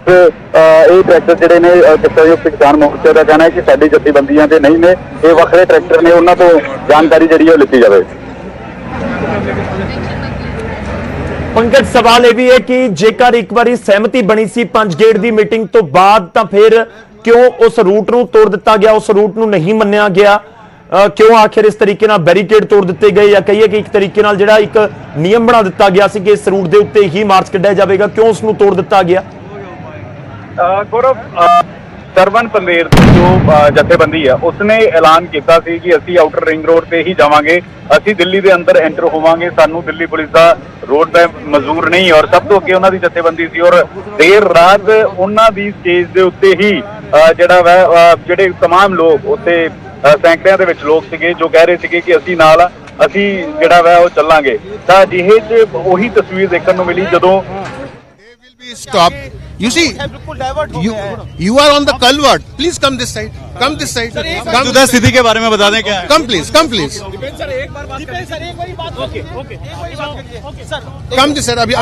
ਟਰੈਕਟਰ ਜਿਹੜੇ ਨੇ ਸੰਯੁਕਤ ਕਿਸਾਨ ਮੋਰਚੇ ਦਾ ਕਹਿਣਾ ਹੈ ਕਿ ਸਾਡੀ ਜਥੇਬੰਦੀਆਂ ਦੇ ਨਹੀਂ ਨੇ, ਇਹ ਵੱਖਰੇ ਟਰੈਕਟਰ ਨੇ, ਉਹਨਾਂ ਤੋਂ ਜਾਣਕਾਰੀ ਜਿਹੜੀ ਉਹ ਲਿੱਤੀ ਜਾਵੇ। ਪੰਕਜ, ਸਵਾਲ ਇਹ ਵੀ ਹੈ ਕਿ ਜੇਕਰ ਇੱਕ ਵਾਰੀ ਸਹਿਮਤੀ ਬਣੀ ਸੀ 5 ਗੇਟ ਦੀ ਮੀਟਿੰਗ ਤੋਂ ਬਾਅਦ, ਤਾਂ ਫਿਰ ਕਿਉਂ ਉਸ ਰੂਟ ਨੂੰ ਤੋੜ ਦਿੱਤਾ ਗਿਆ, ਉਸ ਰੂਟ ਨੂੰ ਨਹੀਂ ਮੰਨਿਆ ਗਿਆ? ਕਿਉਂ ਆਖਿਰ ਇਸ ਤਰੀਕੇ ਨਾਲ ਬੈਰੀਕੇਡ ਤੋੜ ਦਿੱਤੇ ਗਏ, ਜਾਂ ਕਹੀਏ ਕਿ ਇੱਕ ਤਰੀਕੇ ਨਾਲ ਜਿਹੜਾ ਇੱਕ ਨਿਯਮ ਬਣਾ ਦਿੱਤਾ ਗਿਆ ਸੀ ਕਿ ਇਸ ਰੂਟ ਦੇ ਉੱਤੇ ਹੀ ਮਾਰਚ ਕੱਢਿਆ ਜਾਵੇਗਾ, ਕਿਉਂ ਉਸ ਨੂੰ ਤੋੜ ਦਿੱਤਾ ਗਿਆ? ਗੌਰਵ, ਸਰਵਨ ਪੰਦੇਰ ਦੀ ਜੋ ਜਥੇਬੰਦੀ ਆ ਉਸਨੇ ਐਲਾਨ ਕੀਤਾ ਸੀ ਕਿ ਅਸੀਂ ਆਊਟਰ ਰਿੰਗ ਰੋਡ ਤੇ ਹੀ ਜਾਵਾਂਗੇ, ਅਸੀਂ ਦਿੱਲੀ ਦੇ ਅੰਦਰ ਐਂਟਰ ਹੋਵਾਂਗੇ, ਸਾਨੂੰ ਦਿੱਲੀ ਪੁਲਿਸ ਦਾ ਰੋਡ ਮੈਪ ਮਨਜ਼ੂਰ ਨਹੀਂ। ਔਰ ਸਭ ਤੋਂ ਅੱਗੇ ਉਹਨਾਂ ਦੀ ਜਥੇਬੰਦੀ ਸੀ ਔਰ ਦੇਰ ਰਾਤ ਉਹਨਾਂ ਦੀ ਸਟੇਜ ਦੇ ਉੱਤੇ ਹੀ ਜਿਹੜਾ ਵਾ ਜਿਹੜੇ तमाम ਲੋਕ ਉੱਥੇ ਸੈਂਕੜਿਆਂ ਦੇ ਵਿੱਚ ਲੋਕ ਸੀਗੇ ਜੋ ਕਹਿ ਰਹੇ ਸੀਗੇ ਕਿ ਅਸੀਂ ਨਾਲ, ਅਸੀਂ ਜਿਹੜਾ ਵਾ ਉਹ ਚੱਲਾਂਗੇ। ਤਾਂ ਅਜਿਹੇ 'ਚ ਉਹੀ ਤਸਵੀਰ ਦੇਖਣ ਨੂੰ ਮਿਲੀ ਜਦੋਂ stop. You see, you are on the culvert. Please come this side. Come this side. मौजूदा स्थिति के बारे में बता दें क्या है? Come please. Come please. Come this side. अभी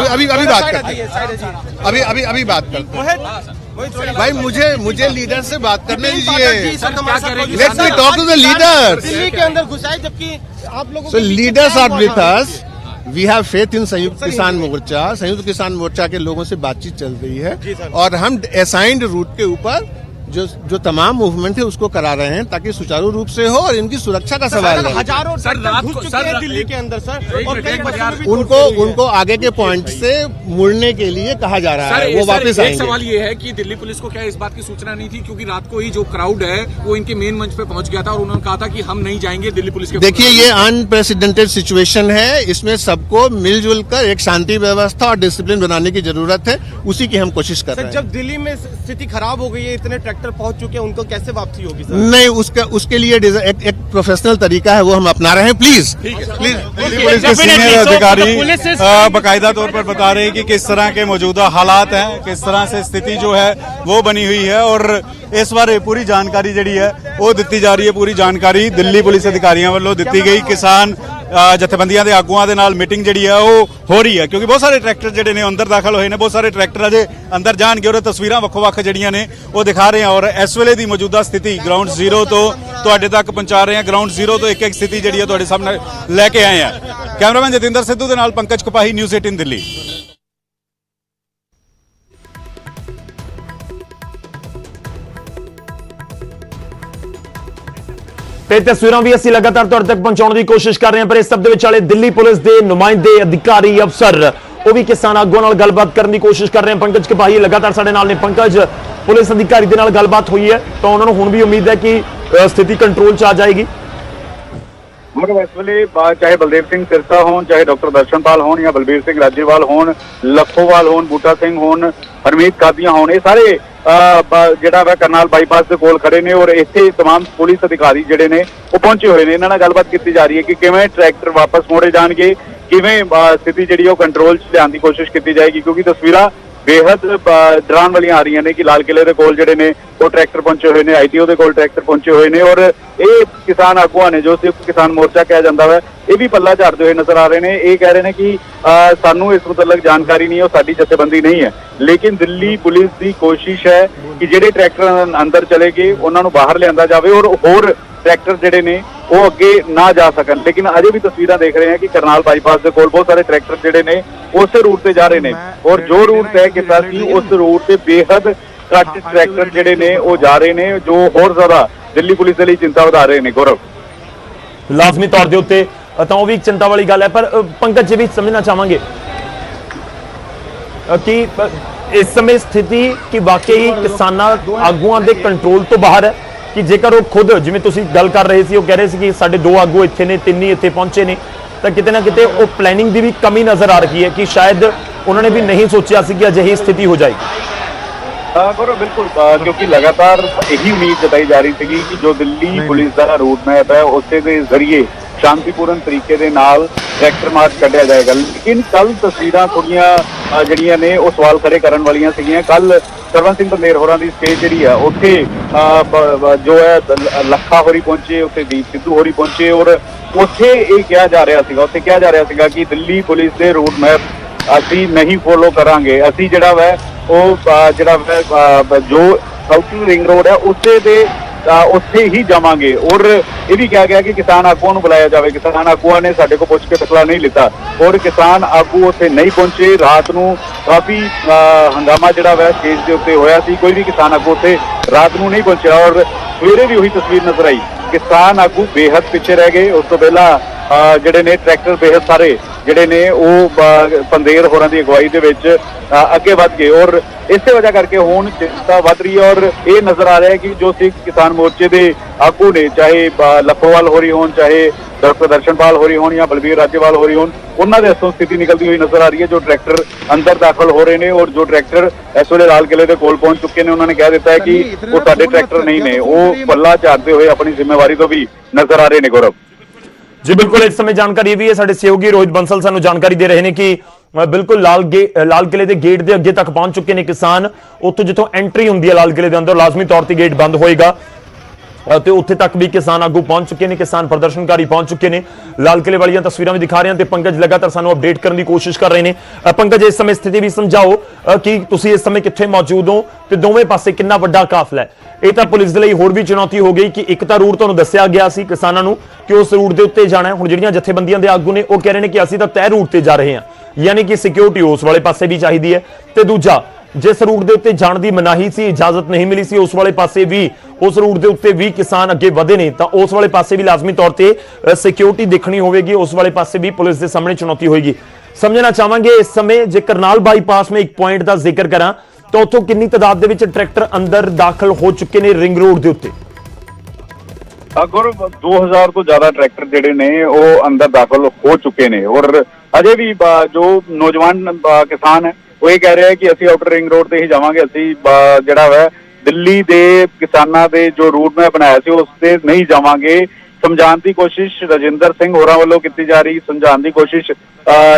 बात करते हैं। अभी बात करते हैं। भाई मुझे लीडर से बात करने दीजिए। Let me talk to the leaders. Delhi के अंदर घुसाए जबकि आप लोगों So leaders are with us. We have faith in संयुक्त किसान मोर्चा। संयुक्त किसान मोर्चा के लोगों से बातचीत चल रही है और हम असाइंड रूट के ऊपर जो तमाम मूवमेंट है उसको करा रहे हैं ताकि सुचारू रूप से हो और इनकी सुरक्षा का सवाल है। हजारों ट्रैक्टर घुस चुके हैं दिल्ली के अंदर सर, और कई बसें भी घुस चुकी हैं। उनको आगे के पॉइंट से मुड़ने के लिए कहा जा रहा है, वो वापस आएंगे। सवाल ये है कि दिल्ली पुलिस को क्या इस बात की सूचना नहीं थी, क्योंकि रात को ही जो क्राउड है वो इनके मेन मंच पे पहुंच गया था और उन्होंने कहा था कि हम नहीं जाएंगे दिल्ली पुलिस के। देखिए, ये अनप्रेसिडेंटेड सिचुएशन है, इसमें सबको मिलजुल कर एक शांति व्यवस्था और डिसिप्लिन बनाने की जरूरत है, उसी की हम कोशिश कर रहे हैं। जब दिल्ली में स्थिति खराब हो गई है, इतने ट्रैक्टर पहुंच चुके हैं, उनको कैसे वापसी होगी सर? नहीं, उसके लिए एक प्रोफेशनल तरीका है, वो हम अपना रहे हैं। प्लीज प्लीज पुलिस के सीनियर अधिकारी बाकायदा तौर पर बता रहे हैं कि किस तरह के मौजूदा हालात हैं, किस तरह से स्थिति जो है वो बनी हुई है, और इस बार पूरी जानकारी जी है वो दी जा रही है। पूरी जानकारी दिल्ली पुलिस अधिकारियों वालों दी गई। किसान जथेबंदियां दे आगुआं दे नाल मीटिंग जी है वो हो रही है, क्योंकि बहुत सारे ट्रैक्टर जिहड़े ने अंदर दाखिल होए ने, बहुत सारे ट्रैक्टर अजे अंदर जाणगे और तस्वीरां वक्-वक् जिहड़ियां ने वो दिखा रहे हैं। और इस वेले दी मौजूदा स्थिति ग्राउंड जीरो तो तुहाडे तक पहुंचा रहे हैं। ग्राउंड जीरो तो एक स्थिति जिहड़ी है तुहाडे सामने लैके आए हैं। कैमरामैन जतिंदर सिद्धू दे नाल पंकज कपाही, न्यूज़ 18 दिल्ली। ਤੇ ਤਸਵੀਰਾਂ ਵੀ ਅਸੀਂ ਲਗਾਤਾਰ ਤੁਹਾਡੇ ਤੱਕ ਪਹੁੰਚਾਉਣ ਦੀ ਕੋਸ਼ਿਸ਼ ਕਰ ਰਹੇ ਹਾਂ, ਪਰ ਇਸ ਸਭ ਦੇ ਵਿਚਾਲੇ ਦਿੱਲੀ ਪੁਲਿਸ ਦੇ ਨੁਮਾਇੰਦੇ ਅਧਿਕਾਰੀ ਅਫਸਰ ਉਹ ਵੀ ਕਿਸਾਨ ਆਗੂਆਂ ਨਾਲ ਗੱਲਬਾਤ ਕਰਨ ਦੀ ਕੋਸ਼ਿਸ਼ ਕਰ ਰਹੇ ਹਨ। ਪੰਕਜ ਕਪਾਹੀ ਲਗਾਤਾਰ ਸਾਡੇ ਨਾਲ ਨੇ। ਪੰਕਜ, ਪੁਲਿਸ ਅਧਿਕਾਰੀ ਦੇ ਨਾਲ ਗੱਲਬਾਤ ਹੋਈ ਹੈ ਤਾਂ ਉਹਨਾਂ ਨੂੰ ਹੁਣ ਵੀ ਉਮੀਦ ਹੈ ਕਿ ਸਥਿਤੀ ਕੰਟਰੋਲ 'ਚ ਆ ਜਾਏਗੀ। मगर इस वेले चाहे बलदेव सिंह सिरसा होन, चाहे डॉक्टर दर्शनपाल होन, या बलबीर सिंह राजेवाल होन, लखोवाल होन, बूटा सिंह होन, हरमीत कादियां होन, ये सारे ਜਿਹੜਾ ਵਾ ਕਰਨਾਲ ਬਾਈਪਾਸ ਦੇ ਕੋਲ ਖੜੇ ਨੇ। ਔਰ ਇੱਥੇ तमाम ਪੁਲਿਸ ਅਧਿਕਾਰੀ ਜਿਹੜੇ ਨੇ ਉਹ ਪਹੁੰਚੇ ਹੋਏ ਨੇ। ਇਹਨਾਂ ਨਾਲ ਗੱਲਬਾਤ ਕੀਤੀ ਜਾ ਰਹੀ ਹੈ ਕਿ ਕਿਵੇਂ ਟਰੈਕਟਰ ਵਾਪਸ ਮੋੜੇ ਜਾਣਗੇ, ਕਿਵੇਂ ਸਥਿਤੀ ਜਿਹੜੀ ਉਹ ਕੰਟਰੋਲ 'ਚ ਲਿਆਉਣ ਦੀ ਕੋਸ਼ਿਸ਼ ਕੀਤੀ ਜਾਏਗੀ, ਕਿਉਂਕਿ ਤਸਵੀਰਾਂ बेहद डराने वाली आ रही ने कि लाल किले के कोल जिहड़े ने वो ट्रैक्टर पहुंचे हुए ने, ITO के कोल ट्रैक्टर पहुंचे हुए ने। और ये किसान आगुआ ने जो संयुक्त किसान मोर्चा कहा जाता है, ये भी पल्ला झाड़ते हुए नजर आ रहे हैं। ये कह रहे हैं कि सानू इस मुतलक जानकारी नहीं है, वो साडी जथेबंदी नहीं है। लेकिन दिल्ली पुलिस की कोशिश है कि जिहड़े ट्रैक्टर अंदर चले गए उन्होंने बाहर लिया जाए और होर ट्रैक्टर जिहड़े ने वो अगे ना जा सकन। लेकिन अजे भी तस्वीर देख रहे हैं कि करनाल बाईपास के कोल बहुत सारे ट्रैक्टर जिहड़े ने उस रूट से जा रहे हैं, और जो रूट तय किया सी उस रूट से बेहद घट ट्रैक्टर जिहड़े ने वो जा रहे हैं, जो होर ज्यादा दिल्ली पुलिस के लिए चिंता वधा रहे हैं। गौरव, लाजमी तौर के उत्ते ਤਾਂ ਉਹ ਵੀ ਇੱਕ ਚਿੰਤਾ ਵਾਲੀ ਗੱਲ ਹੈ, ਪਰ ਪੰਕਜ ਜੀ ਵੀ ਸਮਝਣਾ ਚਾਹਾਂਗੇ ਕਿ ਇਸ ਸਮੇਂ ਸਥਿਤੀ ਕਿ ਵਾਕਈ ਕਿਸਾਨਾਂ ਆਗੂਆਂ ਦੇ ਕੰਟਰੋਲ ਤੋਂ ਬਾਹਰ ਹੈ, ਕਿ ਜੇਕਰ ਉਹ ਖੁਦ ਜਿਵੇਂ ਤੁਸੀਂ ਗੱਲ ਕਰ ਰਹੇ ਸੀ, ਉਹ ਕਹਿ ਰਹੇ ਸੀ ਕਿ ਸਾਡੇ 2 ਆਗੂ ਇੱਥੇ ਨੇ, 3 ਹੀ ਇੱਥੇ ਪਹੁੰਚੇ ਨੇ, ਤਾਂ ਕਿਤੇ ਨਾ ਕਿਤੇ ਉਹ ਪਲੈਨਿੰਗ ਦੀ ਵੀ ਕਮੀ ਨਜ਼ਰ ਆ ਰਹੀ ਹੈ ਕਿ ਸ਼ਾਇਦ ਉਹਨਾਂ ਨੇ ਵੀ ਨਹੀਂ ਸੋਚਿਆ ਸੀ ਕਿ ਅਜਿਹੀ ਸਥਿਤੀ ਹੋ ਜਾਏਗੀ। गौरव, बिल्कुल, क्योंकि लगातार यही उम्मीद जताई जा रही थी कि जो दिल्ली पुलिस का रूट मैप है उसके जरिए शांतिपूर्ण तरीके दे नाल ट्रैक्टर मार्च कढ़िया जाएगा। लेकिन कल तस्वीरां थोड़ियां जड़ियां ने वो सवाल खड़े करने वालियां सीगियां। कल सरवन सिंह बंदेर होरां दी स्टेज जिहड़ी है उत्थे जो है लखा होरी पहुंचे, उत्थे दीप सिद्धू होरी पहुंचे, और उत्थे ये कहा जा रहा सीगा, उत्थे कहा जा रहा सीगा कि दिल्ली पुलिस दे रूट मैप ਅਸੀਂ नहीं फॉलो करांगे, ਅਸੀਂ ਜਿਹੜਾ ਵਾ ਉਹ ਜਿਹੜਾ ਵਾ ਜੋ ਸਾਊਥਰਨ ਰਿੰਗ ਰੋਡ ਹੈ ਉੱਥੇ ਦੇ ਉੱਥੇ ਹੀ ਜਾਵਾਂਗੇ। ਔਰ ਇਹ ਵੀ ਕਿਹਾ ਗਿਆ ਕਿ ਕਿਸਾਨ ਆਗੂਆਂ ਨੂੰ ਬੁਲਾਇਆ ਜਾਵੇ। ਕਿਸਾਨ ਆਗੂਆਂ ਨੇ ਸਾਡੇ ਕੋਲ ਪੁੱਛ ਕੇ ਫੈਸਲਾ ਨਹੀਂ ਲਿੱਤਾ, ਔਰ ਕਿਸਾਨ ਆਗੂ ਉੱਥੇ ਨਹੀਂ ਪਹੁੰਚੇ। ਰਾਤ ਨੂੰ ਕਾਫੀ ਹੰਗਾਮਾ ਜਿਹੜਾ ਵਾ ਸਟੇਜ ਦੇ ਉੱਤੇ ਹੋਇਆ ਸੀ, ਕੋਈ ਵੀ ਕਿਸਾਨ ਆਗੂ ਉੱਥੇ ਰਾਤ ਨੂੰ ਨਹੀਂ ਪਹੁੰਚਿਆ। ਔਰ ਸਵੇਰੇ ਵੀ ਉਹੀ ਤਸਵੀਰ ਨਜ਼ਰ ਆਈ, ਕਿਸਾਨ ਆਗੂ ਬੇਹੱਦ ਪਿੱਛੇ ਰਹਿ ਗਏ। ਉਸ ਤੋਂ ਪਹਿਲਾਂ ਜਿਹੜੇ ਨੇ ਟਰੈਕਟਰ ਬੇਹੱਦ ਸਾਰੇ ਜਿਹੜੇ ਨੇ ਉਹ ਪੰਦੇਰ ਹੋਰਾਂ ਦੀ ਅਗਵਾਈ ਦੇ ਵਿੱਚ ਅੱਗੇ ਵੱਧ ਗਏ, ਔਰ ਇਸੇ ਵਜ੍ਹਾ ਕਰਕੇ ਹੁਣ ਚਿੰਤਾ ਵੱਧ ਰਹੀ ਹੈ। ਔਰ ਇਹ ਨਜ਼ਰ ਆ ਰਿਹਾ ਹੈ ਕਿ ਜੋ ਸਿੱਖ ਕਿਸਾਨ ਮੋਰਚੇ ਦੇ ਆਗੂ ਨੇ, ਚਾਹੇ ਲਖੋਵਾਲ ਹੋਰੀ ਹੋਣ, ਚਾਹੇ ਡਾਕਟਰ ਦਰਸ਼ਨਪਾਲ ਹੋਰੀ ਹੋਣ, ਜਾਂ ਬਲਬੀਰ ਰਾਜੇਵਾਲ ਹੋਰੀ ਹੋਣ, ਉਹਨਾਂ ਦੇ ਹੱਥੋਂ ਸਥਿਤੀ ਨਿਕਲਦੀ ਹੋਈ ਨਜ਼ਰ ਆ ਰਹੀ ਹੈ। ਜੋ ਟਰੈਕਟਰ ਅੰਦਰ ਦਾਖਲ ਹੋ ਰਹੇ ਨੇ ਔਰ ਜੋ ਟਰੈਕਟਰ ਇਸ ਵੇਲੇ ਲਾਲ ਕਿਲੇ ਦੇ ਕੋਲ ਪਹੁੰਚ ਚੁੱਕੇ ਨੇ, ਉਹਨਾਂ ਨੇ ਕਹਿ ਦਿੱਤਾ ਹੈ ਕਿ ਉਹ ਸਾਡੇ ਟਰੈਕਟਰ ਨਹੀਂ ਨੇ, ਉਹ ਪੱਲਾ ਝਾੜਦੇ ਹੋਏ ਆਪਣੀ ਜ਼ਿੰਮੇਵਾਰੀ ਤੋਂ ਵੀ ਨਜ਼ਰ ਆ ਰਹੇ ਨੇ। ਗੌਰਵ ਜੀ ਬਿਲਕੁਲ, ਇਸ ਸਮੇਂ ਜਾਣਕਾਰੀ ਵੀ ਹੈ, ਸਾਡੇ ਸਹਿਯੋਗੀ ਰੋਹਿਤ ਬੰਸਲ ਸਾਨੂੰ ਜਾਣਕਾਰੀ ਦੇ ਰਹੇ ਨੇ ਕਿ ਬਿਲਕੁਲ ਲਾਲ ਕਿਲੇ ਦੇ ਗੇਟ ਦੇ ਅੱਗੇ ਤੱਕ ਪਹੁੰਚ ਚੁੱਕੇ ਨੇ ਕਿਸਾਨ। ਉੱਥੋਂ ਜਿੱਥੋਂ ਐਂਟਰੀ ਹੁੰਦੀ ਹੈ ਲਾਲ ਕਿਲੇ ਦੇ ਅੰਦਰ, ਲਾਜ਼ਮੀ ਤੌਰ ਤੇ ਗੇਟ ਬੰਦ ਹੋਏਗਾ ਤੇ ਉੱਥੇ ਤੱਕ ਵੀ ਕਿਸਾਨ ਆਗੂ ਪਹੁੰਚ ਚੁੱਕੇ ਨੇ, ਕਿਸਾਨ ਪ੍ਰਦਰਸ਼ਨਕਾਰੀ ਪਹੁੰਚ ਚੁੱਕੇ ਨੇ। ਲਾਲ ਕਿਲੇ ਵਾਲੀਆਂ ਤਸਵੀਰਾਂ ਵੀ ਦਿਖਾ ਰਹੇ ਹਾਂ ਤੇ ਪੰਕਜ ਲਗਾਤਾਰ ਸਾਨੂੰ ਅਪਡੇਟ ਕਰਨ ਦੀ ਕੋਸ਼ਿਸ਼ ਕਰ ਰਹੇ ਨੇ। ਪੰਕਜ, ਇਸ ਸਮੇਂ ਸਥਿਤੀ ਵੀ ਸਮਝਾਓ ਕਿ ਤੁਸੀਂ ਇਸ ਸਮੇਂ ਕਿੱਥੇ ਮੌਜੂਦ ਹੋ ਤੇ ਦੋਵੇਂ ਪਾਸੇ ਕਿੰਨਾ ਵੱਡਾ ਕਾਫਲਾ ਹੈ। ਇਹ ਤਾਂ ਪੁਲਿਸ ਦੇ ਲਈ ਹੋਰ ਵੀ ਚੁਣੌਤੀ ਹੋ ਗਈ ਕਿ ਇੱਕ ਤਾਂ ਰੂਟ ਤੁਹਾਨੂੰ ਦੱਸਿਆ ਗਿਆ ਸੀ ਕਿਸਾਨਾਂ ਨੂੰ ਕਿ ਉਸ ਰੂਟ ਦੇ ਉੱਤੇ ਜਾਣਾ ਹੈ। ਹੁਣ ਜਿਹੜੀਆਂ ਜਥੇਬੰਦੀਆਂ ਦੇ ਆਗੂ ਨੇ ਉਹ ਕਹਿ ਰਹੇ ਨੇ ਕਿ ਅਸੀਂ ਤਾਂ ਤੈਅ ਰੂਟ ਤੇ ਜਾ ਰਹੇ ਹਾਂ, ਯਾਨੀ ਕਿ ਸਿਕਿਉਰਿਟੀ ਉਸ ਵਾਲੇ ਪਾਸੇ ਵੀ ਚਾਹੀਦੀ ਹੈ। ਤੇ ਦੂਜਾ ਜਿਸ ਰੂਟ ਦੇ ਉੱਤੇ ਜਾਣ ਦੀ ਮਨਾਹੀ ਸੀ, ਇਜਾਜ਼ਤ ਨਹੀਂ ਮਿਲੀ ਸੀ, ਉਸ ਵਾਲੇ ਪਾਸੇ ਵੀ ਉਸ ਰੂਟ ਦੇ ਉੱਤੇ ਵੀ ਕਿਸਾਨ ਅੱਗੇ ਵਧੇ ਨੇ, ਤਾਂ ਉਸ ਵਾਲੇ ਪਾਸੇ ਵੀ ਲਾਜ਼ਮੀ ਤੌਰ ਤੇ ਸਿਕਿਉਰਿਟੀ ਦੇਖਣੀ ਹੋਵੇਗੀ, ਉਸ ਵਾਲੇ ਪਾਸੇ ਵੀ ਪੁਲਿਸ ਦੇ ਸਾਹਮਣੇ ਚੁਣੌਤੀ ਹੋਏਗੀ। ਸਮਝਣਾ ਚਾਹਾਂਗੇ ਇਸ ਸਮੇਂ ਜੇ ਕਰਨਾਲ ਬਾਈਪਾਸ ਮੈਂ ਇੱਕ ਪੁਆਇੰਟ ਦਾ ਜ਼ਿਕਰ ਕਰਾਂ ਤਾਂ ਉੱਥੋਂ ਕਿੰਨੀ ਤਾਦਾਦ ਦੇ ਵਿੱਚ ਟਰੈਕਟਰ ਅੰਦਰ ਦਾਖਲ ਹੋ ਚੁੱਕੇ ਨੇ ਰਿੰਗ ਰੋਡ ਦੇ ਉੱਤੇ? ਅਗਰ 2000 ਤੋਂ ਜ਼ਿਆਦਾ ਟਰੈਕਟਰ ਜਿਹੜੇ ਨੇ ਉਹ ਅੰਦਰ ਦਾਖਲ ਹੋ ਚੁੱਕੇ ਨੇ ਔਰ ਅਜੇ ਵੀ ਜੋ ਨੌਜਵਾਨ ਕਿਸਾਨ ਹੈ ਉਹ ਇਹ ਕਹਿ ਰਿਹਾ ਕਿ ਅਸੀਂ ਆਊਟਰ ਰਿੰਗ ਰੋਡ ਤੇ ਹੀ ਜਾਵਾਂਗੇ, ਅਸੀਂ ਜਿਹੜਾ ਹੈ ਦਿੱਲੀ ਦੇ ਕਿਸਾਨਾਂ ਦੇ ਜੋ ਰੂਟ ਮੈਂ ਬਣਾਇਆ ਸੀ ਉਸ ਤੇ ਨਹੀਂ ਜਾਵਾਂਗੇ। ਸਮਝਾਉਣ ਦੀ ਕੋਸ਼ਿਸ਼ ਰਜਿੰਦਰ ਸਿੰਘ ਹੋਰਾਂ ਵੱਲੋਂ ਕੀਤੀ ਜਾ ਰਹੀ, ਸਮਝਾਉਣ ਦੀ ਕੋਸ਼ਿਸ਼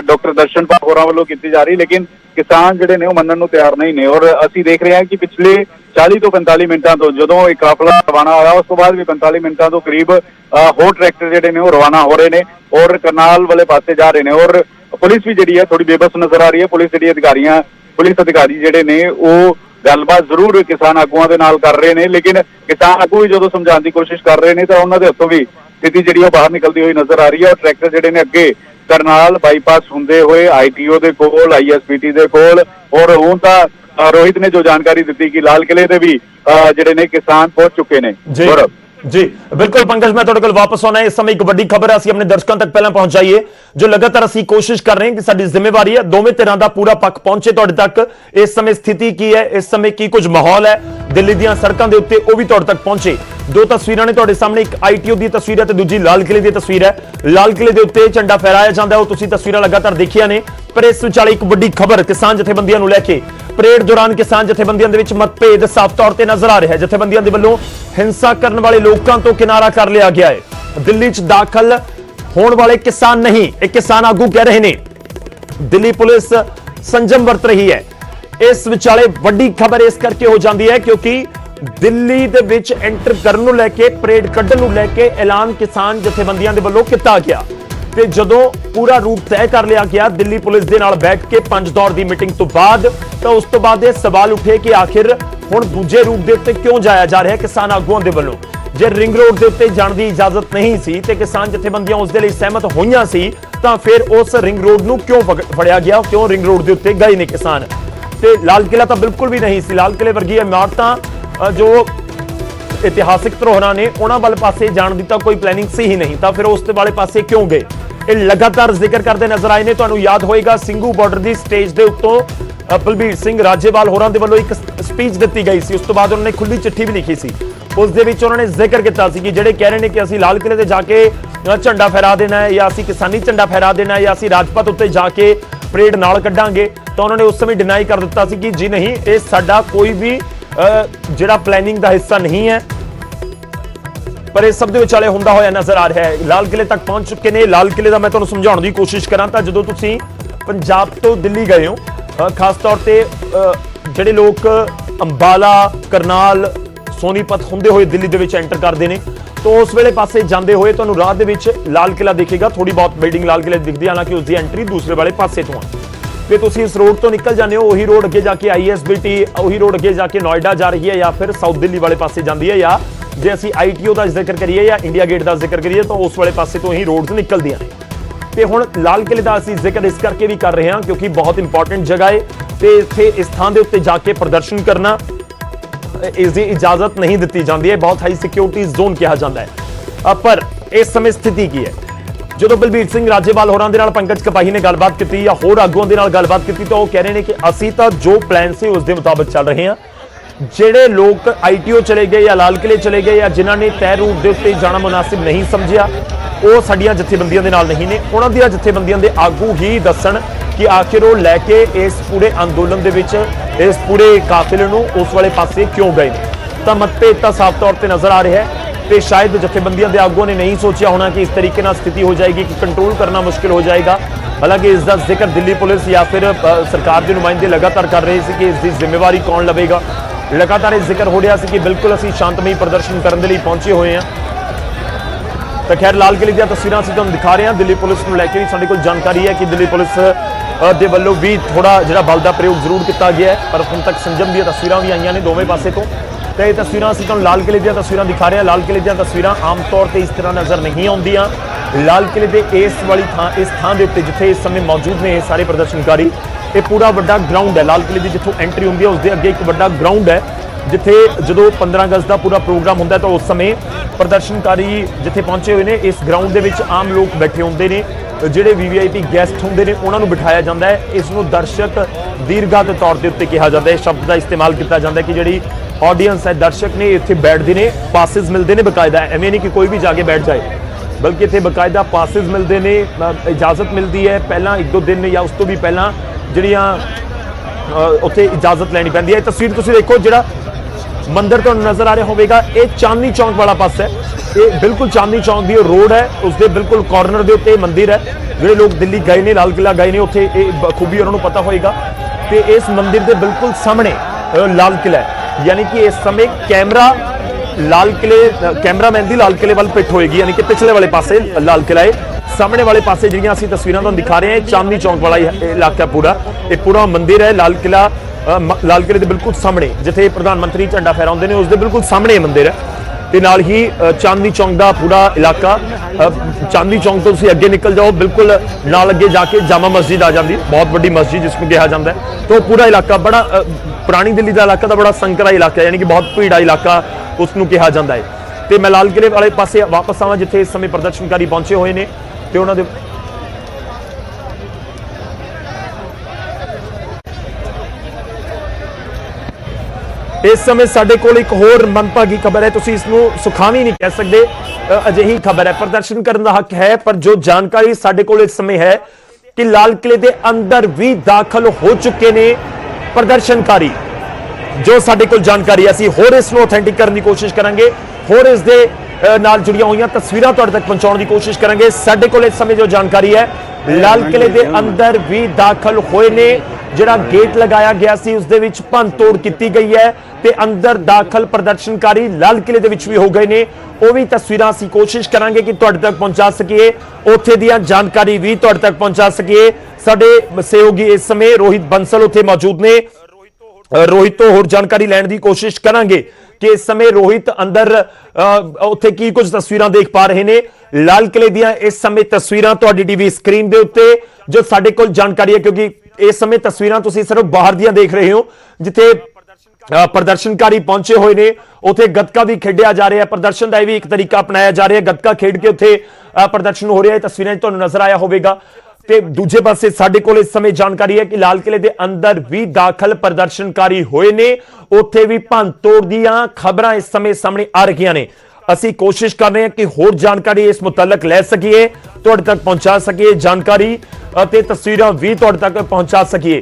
ਡਾਕਟਰ ਦਰਸ਼ਨਪਾਲ ਹੋਰਾਂ ਵੱਲੋਂ ਕੀਤੀ ਜਾ ਰਹੀ, ਲੇਕਿਨ ਕਿਸਾਨ ਜਿਹੜੇ ਨੇ ਉਹ ਮੰਨਣ ਨੂੰ ਤਿਆਰ ਨਹੀਂ ਨੇ। ਔਰ ਅਸੀਂ ਦੇਖ ਰਹੇ ਹਾਂ ਕਿ ਪਿਛਲੇ 40 ਤੋਂ 45 ਮਿੰਟਾਂ ਤੋਂ ਜਦੋਂ ਇਹ ਕਾਫਲਾ ਰਵਾਨਾ ਹੋਇਆ ਉਸ ਤੋਂ ਬਾਅਦ ਵੀ 45 ਮਿੰਟਾਂ ਤੋਂ ਕਰੀਬ ਹੋਰ ਟਰੈਕਟਰ ਜਿਹੜੇ ਨੇ ਉਹ ਰਵਾਨਾ ਹੋ ਰਹੇ ਨੇ ਔਰ ਕਰਨਾਲ ਵਾਲੇ ਪਾਸੇ ਜਾ ਰਹੇ ਨੇ ਔਰ ਪੁਲਿਸ ਵੀ ਜਿਹੜੀ ਹੈ ਥੋੜੀ ਬੇਬਸ ਨਜ਼ਰ ਆ ਰਹੀ ਹੈ। ਪੁਲਿਸ ਅਧਿਕਾਰੀ ਜਿਹੜੇ ਨੇ ਉਹ ਗੱਲਬਾਤ ਜ਼ਰੂਰ ਕਿਸਾਨ ਆਗੂਆਂ ਦੇ ਨਾਲ ਕਰ ਰਹੇ ਨੇ, ਲੇਕਿਨ ਕਿਸਾਨ ਆਗੂ ਵੀ ਜਦੋਂ ਸਮਝਾਉਣ ਦੀ ਕੋਸ਼ਿਸ਼ ਕਰ ਰਹੇ ਨੇ ਤਾਂ ਉਹਨਾਂ ਦੇ ਹੱਥੋਂ ਵੀ ਸਥਿਤੀ ਜਿਹੜੀ ਉਹ ਬਾਹਰ ਨਿਕਲਦੀ ਹੋਈ ਨਜ਼ਰ ਆ ਰਹੀ ਹੈ। ਔਰ ਟਰੈਕਟਰ ਜਿਹੜੇ ਨੇ ਅੱਗੇ ਕਰਨਾਲ ਬਾਈਪਾਸ ਹੁੰਦੇ ਹੋਏ ITO ਦੇ ਕੋਲ, ISPT ਦੇ ਕੋਲ ਔਰ ਹੁਣ ਤਾਂ ਰੋਹਿਤ ਨੇ ਜੋ ਜਾਣਕਾਰੀ ਦਿੱਤੀ ਕਿ ਲਾਲ ਕਿਲੇ ਦੇ ਵੀ ਜਿਹੜੇ ਨੇ ਕਿਸਾਨ ਪਹੁੰਚ ਚੁੱਕੇ ਨੇ। जी बिल्कुल पंकज, मैं तुहाडे कोल वापस आना। इस समय एक बड़ी खबर है, अपने दर्शकों तक पहले पहुंचाइए जो लगातार असीं कोशिश कर रहे हैं कि साडी जिम्मेवारी है दोवें धिरां दा पूरा पक्ष पहुंचे तुहाडे तक। इस समय स्थिति की है, इस समय की कुछ माहौल है दिल्ली दीयां सड़कां दे उत्ते वो भी तुहाडे तक पहुंचे। दो तस्वीरां ने तुहाडे सामने, एक ITO दी तस्वीर है ते दूजी लाल किले दी तस्वीर है। लाल किले दे उत्ते झंडा फहराया जांदा है, वो तुसीं तस्वीरां लगातार देखियां ने, पर इस विचाले एक बड़ी खबर किसान जथेबंदियां नूं लैके परेड दौरान किसान जथेबंदियां दे विच मतभेद साफ तौर ते नजर आ रहा है। जथेबंदियां दे वल्लों हिंसा करने वाले लोगों तो किनारा कर लिया गया है। दिल्ली च दाखल होने वाले किसान नहीं, एक किसान आगू कह रहे ने दिल्ली पुलिस संजम वरत रही है। इस विचाले बड़ी खबर इस करके हो जाती है क्योंकि दिल्ली दे विच एंटर करन नूं लैके परेड कड्ढण नूं लैके ऐलान किसान जथेबंदियां दे वल्लों कीता गया ਤੇ ਜਦੋਂ ਪੂਰਾ ਰੂਟ ਤੈਅ ਕਰ ਲਿਆ ਗਿਆ ਦਿੱਲੀ ਪੁਲਿਸ ਦੇ ਨਾਲ ਬੈਠ ਕੇ 5 ਦੌਰ ਦੀ ਮੀਟਿੰਗ ਤੋਂ ਬਾਅਦ, ਤਾਂ ਉਸ ਤੋਂ ਬਾਅਦ ਇਹ ਸਵਾਲ ਉੱਠੇ ਕਿ ਆਖਿਰ ਹੁਣ ਦੂਜੇ ਰੂਟ ਦੇ ਉੱਤੇ ਕਿਉਂ ਜਾਇਆ ਜਾ ਰਿਹਾ ਕਿਸਾਨ ਆਗੂਆਂ ਦੇ ਵੱਲੋਂ। ਜੇ ਰਿੰਗ ਰੋਡ ਦੇ ਉੱਤੇ ਜਾਣ ਦੀ ਇਜਾਜ਼ਤ ਨਹੀਂ ਸੀ ਤੇ ਕਿਸਾਨ ਜਥੇਬੰਦੀਆਂ ਉਸ ਦੇ ਲਈ ਸਹਿਮਤ ਹੋਈਆਂ ਸੀ ਤਾਂ ਫਿਰ ਉਸ ਰਿੰਗ ਰੋਡ ਨੂੰ ਕਿਉਂ ਫੜਿਆ ਗਿਆ, ਕਿਉਂ ਰਿੰਗ ਰੋਡ ਦੇ ਉੱਤੇ ਗਏ ਨੇ ਕਿਸਾਨ। ਤੇ ਲਾਲ ਕਿਲਾ ਤਾਂ ਬਿਲਕੁਲ ਵੀ ਨਹੀਂ ਸੀ। ਲਾਲ ਕਿਲੇ ਵਰਗੀ ਇਮਾਰਤਾਂ ਜੋ ਇਤਿਹਾਸਿਕ ਧਰੋਹਰਾਂ ਨੇ ਉਹਨਾਂ ਵੱਲ ਪਾਸੇ ਜਾਣ ਦੀ ਤਾਂ ਕੋਈ ਪਲੈਨਿੰਗ ਸੀ ਹੀ ਨਹੀਂ, ਤਾਂ ਫਿਰ ਉਸ ਦੇ ਵਾਲੇ ਪਾਸੇ ਕਿਉਂ ਗਏ? ਇਹ ਲਗਾਤਾਰ ਜ਼ਿਕਰ ਕਰਦੇ ਨਜ਼ਰ ਆਏ ਨੇ। ਤੁਹਾਨੂੰ ਯਾਦ ਹੋਏਗਾ ਸਿੰਘੂ ਬਾਰਡਰ ਦੀ ਸਟੇਜ ਦੇ ਉੱਤੋਂ ਬਲਬੀਰ ਸਿੰਘ ਰਾਜੇਵਾਲ ਹੋਰਾਂ ਦੇ ਵੱਲੋਂ ਇੱਕ ਸਪੀਚ ਦਿੱਤੀ ਗਈ ਸੀ, ਉਸ ਤੋਂ ਬਾਅਦ ਉਹਨਾਂ ਨੇ ਖੁੱਲੀ ਚਿੱਠੀ ਵੀ ਲਿਖੀ ਸੀ। ਉਸ ਦੇ ਵਿੱਚ ਉਹਨਾਂ ਨੇ ਜ਼ਿਕਰ ਕੀਤਾ ਸੀ ਕਿ ਜਿਹੜੇ ਕਹਿ ਰਹੇ ਨੇ ਕਿ ਅਸੀਂ ਲਾਲ ਕਿਲੇ ਤੇ ਜਾ ਕੇ ਝੰਡਾ ਫਹਿਰਾ ਦੇਣਾ ਹੈ ਜਾਂ ਅਸੀਂ ਕਿਸਾਨੀ ਝੰਡਾ ਫਹਿਰਾ ਦੇਣਾ ਹੈ ਜਾਂ ਅਸੀਂ ਰਾਜਪਥ ਉੱਤੇ ਜਾ ਕੇ ਪਰੇਡ ਨਾਲ ਕੱਢਾਂਗੇ, ਤਾਂ ਉਹਨਾਂ ਨੇ ਉਸ ਸਮੇਂ ਡਿਨਾਈ ਕਰ ਦਿੱਤਾ ਸੀ ਕਿ ਜੀ ਨਹੀਂ, ਇਹ ਸਾਡਾ ਕੋਈ ਵੀ ਜਿਹੜਾ ਪਲੈਨਿੰਗ ਦਾ ਹਿੱਸਾ ਨਹੀਂ ਹੈ। पर इस सब दे विचाले हुंदा होया नजर आ रहा है। लाल किले तक पहुंच चुके ने। लाल किले का मैं तुहानूं समझाउण दी कोशिश करां तां जदों तुसीं पंजाब तो दिल्ली गए हो, खास तौर ते जिहड़े लोग अंबाला, करनाल, सोनीपत हुंदे होए दिल्ली दे विच एंटर करदे ने, तो उस वेले पासे जांदे होए तुहानूं राह दे विच लाल किला दिखेगा। थोड़ी बहुत बिल्डिंग लाल किले दिखदी, हालांकि उसकी एंट्री दूसरे वाले पासे तो है। ਤੇ ਤੁਸੀਂ ਇਸ ਰੋਡ ਤੋਂ ਨਿਕਲ ਜਾਂਦੇ ਹੋ, ਉਹੀ ਰੋਡ ਅੱਗੇ ਜਾ ਕੇ ISBT, ਉਹੀ ਰੋਡ ਅੱਗੇ ਜਾ ਕੇ ਨੋਇਡਾ ਜਾ ਰਹੀ ਹੈ ਜਾਂ ਫਿਰ ਸਾਊਥ ਦਿੱਲੀ ਵਾਲੇ ਪਾਸੇ ਜਾਂਦੀ ਹੈ, ਜਾਂ ਜੇ ਅਸੀਂ ITO ਦਾ ਜ਼ਿਕਰ ਕਰੀਏ ਜਾਂ ਇੰਡੀਆ ਗੇਟ ਦਾ ਜ਼ਿਕਰ ਕਰੀਏ ਤਾਂ ਉਸ ਵਾਲੇ ਪਾਸੇ ਤੋਂ ਹੀ ਰੋਡਸ ਨਿਕਲਦੀਆਂ ਨੇ। ਤੇ ਹੁਣ ਲਾਲ ਕਿਲੇ ਦਾ ਅਸੀਂ ਜ਼ਿਕਰ ਇਸ ਕਰਕੇ ਵੀ ਕਰ ਰਹੇ ਹਾਂ ਕਿਉਂਕਿ ਬਹੁਤ ਇੰਪੋਰਟੈਂਟ ਜਗ੍ਹਾ ਹੈ ਤੇ ਇੱਥੇ ਇਸ ਥਾਂ ਦੇ ਉੱਤੇ ਜਾ ਕੇ ਪ੍ਰਦਰਸ਼ਨ ਕਰਨਾ ਇਸ ਦੀ ਇਜਾਜ਼ਤ ਨਹੀਂ ਦਿੱਤੀ ਜਾਂਦੀ ਹੈ। ਬਹੁਤ ਹਾਈ ਸਿਕਿਉਰਿਟੀ ਜ਼ੋਨ ਕਿਹਾ ਜਾਂਦਾ ਹੈ। ਪਰ ਇਸ ਸਮੇਂ ਸਥਿਤੀ ਕੀ ਹੈ? ਜਦੋਂ ਬਲਬੀਰ ਸਿੰਘ ਰਾਜੇਵਾਲ ਹੋਰਾਂ ਦੇ ਨਾਲ ਪੰਕਜ ਕਪਾਹੀ ਨੇ ਗੱਲਬਾਤ ਕੀਤੀ ਜਾਂ ਹੋਰ ਆਗੂਆਂ ਦੇ ਨਾਲ ਗੱਲਬਾਤ ਕੀਤੀ ਤਾਂ ਉਹ ਕਹਿ ਰਹੇ ਨੇ ਕਿ ਅਸੀਂ ਤਾਂ ਜੋ ਪਲਾਨ ਸੀ ਉਸ ਦੇ ਮੁਤਾਬਕ ਚੱਲ ਰਹੇ ਹਾਂ। ਜਿਹੜੇ ਲੋਕ ITO ਚਲੇ ਗਏ ਜਾਂ ਲਾਲ ਕਿਲੇ ਚਲੇ ਗਏ ਜਾਂ ਜਿਨ੍ਹਾਂ ਨੇ ਤੈਅ ਰੂਟ ਦੇ ਉੱਤੇ ਜਾਣਾ ਮੁਨਾਸਿਬ ਨਹੀਂ ਸਮਝਿਆ, ਉਹ ਸਾਡੀਆਂ ਜਥੇਬੰਦੀਆਂ ਦੇ ਨਾਲ ਨਹੀਂ ਨੇ। ਉਹਨਾਂ ਦੀਆਂ ਜਥੇਬੰਦੀਆਂ ਦੇ ਆਗੂ ਹੀ ਦੱਸਣ ਕਿ ਆਖਿਰ ਉਹ ਲੈ ਕੇ ਇਸ ਪੂਰੇ ਅੰਦੋਲਨ ਦੇ ਵਿੱਚ ਇਸ ਪੂਰੇ ਕਾਫਲੇ ਨੂੰ ਉਸ ਵਾਲੇ ਪਾਸੇ ਕਿਉਂ ਗਏ ਨੇ। ਤਾਂ ਮਤਭੇਦ ਤਾਂ ਸਾਫ਼ ਤੌਰ ਤੇ ਨਜ਼ਰ ਆ ਰਿਹਾ ਹੈ ਤੇ शायद जथेबंदियों के आगुओं ने नहीं सोचा होना कि इस तरीके से स्थिति हो जाएगी कि कंट्रोल करना मुश्किल हो जाएगा। हालांकि इसका जिक्र दिल्ली पुलिस या फिर सरकार के नुमाइंदे लगातार कर रहे थे कि इसकी जिम्मेवारी कौन लवेगा। लगातार यह जिक्र हो रहा है कि बिल्कुल असीं शांतमई प्रदर्शन करने के लिए पहुंचे हुए हैं। तो खैर लाल किले दी तस्वीरां असीं तुहानूं दिखा रहे हैं। दिल्ली पुलिस नूं लैके भी साडे कोल जानकारी है कि दिल्ली पुलिस दे वल्लों भी थोड़ा जिहड़ा बल दा प्रयोग जरूर किया गया है, पर हुण तक संजम दी तस्वीरां भी आईयां ने दोवें पासे तो। तो ये तस्वीरां असीं तुहानूं लाल किले दी तस्वीरां दिखा रहे हैं। लाल किले दी तस्वीरां आम तौर पर इस तरह नज़र नहीं आउंदियां। लाल किले दे इस वाली थां, इस थां दे उत्ते जिथे इस समय मौजूद ने सारे प्रदर्शनकारी, ਇਹ ਪੂਰਾ ਵੱਡਾ ਗਰਾਊਂਡ ਹੈ, ਲਾਲ ਕਿਲੇ ਦੀ ਜਿੱਥੋਂ ਐਂਟਰੀ ਹੁੰਦੀ ਹੈ ਉਸ ਦੇ ਅੱਗੇ ਇੱਕ ਵੱਡਾ ਗਰਾਊਂਡ ਹੈ, ਜਿੱਥੇ ਜਦੋਂ 15 ਅਗਸਤ ਦਾ ਪੂਰਾ ਪ੍ਰੋਗਰਾਮ ਹੁੰਦਾ ਤਾਂ ਉਸ ਸਮੇਂ ਪ੍ਰਦਰਸ਼ਨਕਾਰੀ ਜਿੱਥੇ ਪਹੁੰਚੇ ਹੋਏ ਨੇ, ਇਸ ਗਰਾਊਂਡ ਦੇ ਵਿੱਚ ਆਮ ਲੋਕ ਬੈਠੇ ਹੁੰਦੇ ਨੇ, ਜਿਹੜੇ VVIP ਗੈਸਟ ਹੁੰਦੇ ਨੇ ਉਹਨਾਂ ਨੂੰ ਬਿਠਾਇਆ ਜਾਂਦਾ ਹੈ। ਇਸ ਨੂੰ ਦਰਸ਼ਕ ਦੀਰਘਾ ਦੇ ਤੌਰ ਦੇ ਉੱਤੇ ਕਿਹਾ ਜਾਂਦਾ ਹੈ, ਸ਼ਬਦ ਦਾ ਇਸਤੇਮਾਲ ਕੀਤਾ ਜਾਂਦਾ ਹੈ ਕਿ ਜਿਹੜੀ ਆਡੀਅנס ਹੈ, ਦਰਸ਼ਕ ਨੇ, ਇੱਥੇ ਬੈਠਦੇ ਨੇ, ਪਾਸਿਸ ਮਿਲਦੇ ਨੇ ਬਕਾਇਦਾ, ਐਵੇਂ ਨਹੀਂ ਕਿ ਕੋਈ ਵੀ ਜਾ ਕੇ ਬੈਠ ਜਾਏ, ਬਲਕਿ ਇੱਥੇ ਬਕਾਇਦਾ ਪਾਸਿਸ ਮਿਲਦੇ ਨੇ, ਇਜਾਜ਼ਤ ਮਿਲਦੀ ਹੈ। ਪਹਿਲਾਂ 1-2 ਦਿਨ ਜਾਂ ਉਸ ਤੋਂ ਵੀ ਪਹਿਲਾਂ ਜਿਹੜੀਆਂ ਉੱਥੇ ਇਜਾਜ਼ਤ ਲੈਣੀ ਪੈਂਦੀ ਹੈ। ਇਹ ਤਸਵੀਰ ਤੁਸੀਂ ਦੇਖੋ, ਜਿਹੜਾ ਮੰਦਿਰ ਤੁਹਾਨੂੰ ਨਜ਼ਰ ਆ ਰਿਹਾ ਹੋਵੇਗਾ, ਇਹ ਚਾਂਦਨੀ ਚੌਂਕ ਵਾਲਾ ਪਾਸਾ ਹੈ, ਇਹ ਬਿਲਕੁਲ ਚਾਂਦਨੀ ਚੌਂਕ ਦੀ ਰੋਡ ਹੈ, ਉਸ ਦੇ ਬਿਲਕੁਲ ਕਾਰਨਰ ਦੇ ਉੱਤੇ ਮੰਦਿਰ ਹੈ। ਜਿਹੜੇ ਲੋਕ ਦਿੱਲੀ ਗਏ ਨੇ, ਲਾਲ ਕਿਲਾ ਗਏ ਨੇ, ਉੱਥੇ ਇਹ ਬਖੂਬੀ ਉਹਨਾਂ ਨੂੰ ਪਤਾ ਹੋਏਗਾ। ਤੇ ਇਸ ਮੰਦਿਰ ਦੇ ਬਿਲਕੁਲ ਸਾਹਮਣੇ ਲਾਲ ਕਿਲਾ ਹੈ, ਯਾਨੀ ਕਿ ਇਸ ਸਮੇਂ ਕੈਮਰਾ ਲਾਲ ਕਿਲੇ, ਕੈਮਰਾਮੈਨ ਦੀ ਲਾਲ ਕਿਲੇ ਵੱਲ ਪਿੱਠ ਹੋਏਗੀ, ਯਾਨੀ ਕਿ ਪਿਛਲੇ ਵਾਲੇ ਪਾਸੇ ਲਾਲ ਕਿਲਾ ਹੈ, ਸਾਹਮਣੇ ਵਾਲੇ ਪਾਸੇ ਜਿਹੜੀਆਂ ਅਸੀਂ ਤਸਵੀਰਾਂ ਤੁਹਾਨੂੰ ਦਿਖਾ ਰਹੇ ਹਾਂ, ਚਾਂਦਨੀ ਚੌਂਕ ਵਾਲਾ ਇਲਾਕਾ ਪੂਰਾ, ਇਹ ਪੂਰਾ ਮੰਦਿਰ ਹੈ। ਲਾਲ ਕਿਲਾ, ਲਾਲ ਕਿਲੇ ਦੇ ਬਿਲਕੁਲ ਸਾਹਮਣੇ ਜਿੱਥੇ ਪ੍ਰਧਾਨ ਮੰਤਰੀ ਝੰਡਾ ਫਹਿਰਾਉਂਦੇ ਨੇ, ਉਸ ਦੇ ਬਿਲਕੁਲ ਸਾਹਮਣੇ ਮੰਦਿਰ ਹੈ। ਤੇ ਨਾਲ ਹੀ ਚਾਂਦਨੀ ਚੌਂਕ ਦਾ ਪੂਰਾ ਇਲਾਕਾ, ਚਾਂਦਨੀ ਚੌਂਕ ਤੋਂ ਤੁਸੀਂ ਅੱਗੇ ਨਿਕਲ ਜਾਓ, ਬਿਲਕੁਲ ਨਾਲ ਅੱਗੇ ਜਾ ਕੇ ਜਾਮਾ ਮਸਜਿਦ ਆ ਜਾਂਦੀ, ਬਹੁਤ ਵੱਡੀ ਮਸਜਿਦ ਜਿਸ ਨੂੰ ਕਿਹਾ ਜਾਂਦਾ ਹੈ। तो पूरा इलाका बड़ा पुरानी दिल्ली का इलाका तो बड़ा संकरा इलाका है, यानी कि बहुत भीड़ा इलाका उसनू कहा जाता है। तो मैं लाल किले वाले पासे वापस आवां जिथे इस समय प्रदर्शनकारी पहुंचे हुए ने ते उन्हां दे इस समय साडे कोल एक होर मनभागी खबर है, तुसीं इसनू सुखावी नहीं कह सकते, अजिही खबर है। प्रदर्शन करने का हक है, पर जो जानकारी साडे कोल इस समय है कि लाल किले के अंदर भी दाखिल हो चुके ने प्रदर्शनकारी, जो साडे कोल जानकारी असीं होर इसनू ऑथेंटिक करने की कोशिश करांगे, होर इस दे नाल जुड़ियां हुई तस्वीरां तुहाडे तक पहुंचाउण की कोशिश करांगे। साडे कोल इस समय जो जानकारी है, लाल किले के अंदर भी दाखिल होए ने, जिहड़ा गेट लगाया गया सी उस दे विच भंन तोड़ कीती गई है ते अंदर दाखिल प्रदर्शनकारी लाल किले दे विच भी हो गए ने। वो भी तस्वीरां असीं कोशिश करांगे कि तुहाडे तक पहुंचा सकीए, उत्थे दीयां जानकारी भी तुहाडे तक पहुंचा सकीए। साडे सहयोगी इस समय रोहित बंसल उत्थे मौजूद ने, रोहित तो होर जानकारी लैण दी कोशिश करांगे कि इस समय रोहित अंदर उत्थे की कुछ तस्वीरां देख पा रहे ने। लाल किले दीयां इस समय तस्वीरां तुहाडी टीवी स्क्रीन दे उत्ते जो साडे कोल जानकारी है, क्योंकि इस समय तस्वीरां तुसीं सिर्फ बाहर दियां देख रहे हो, जिथे प्रदर्शनकारी पहुंचे हुए ने, उत्थे गतका भी खेडिया जा रहा है, प्रदर्शन का भी एक तरीका अपनाया जा रहा है, गतका खेड के उत्थे प्रदर्शन हो रहा है, तस्वीरें तुहानूं नजर आया होगा। ते दूजे पासे साडे कोल इस समय जानकारी है कि लाल किले के अंदर भी दाखिल प्रदर्शनकारी होए ने, उत्थे भी भंन तोड़ दीयां खबरां इस समय सामने आ रही ने। असीं कोशिश कर रहे हैं कि होर जानकारी इस मुतलक लै सकीए, तुहाडे तक पहुंचा सकीए, जानकारी ते तस्वीरां भी तुहाडे तक पहुंचा सकीए।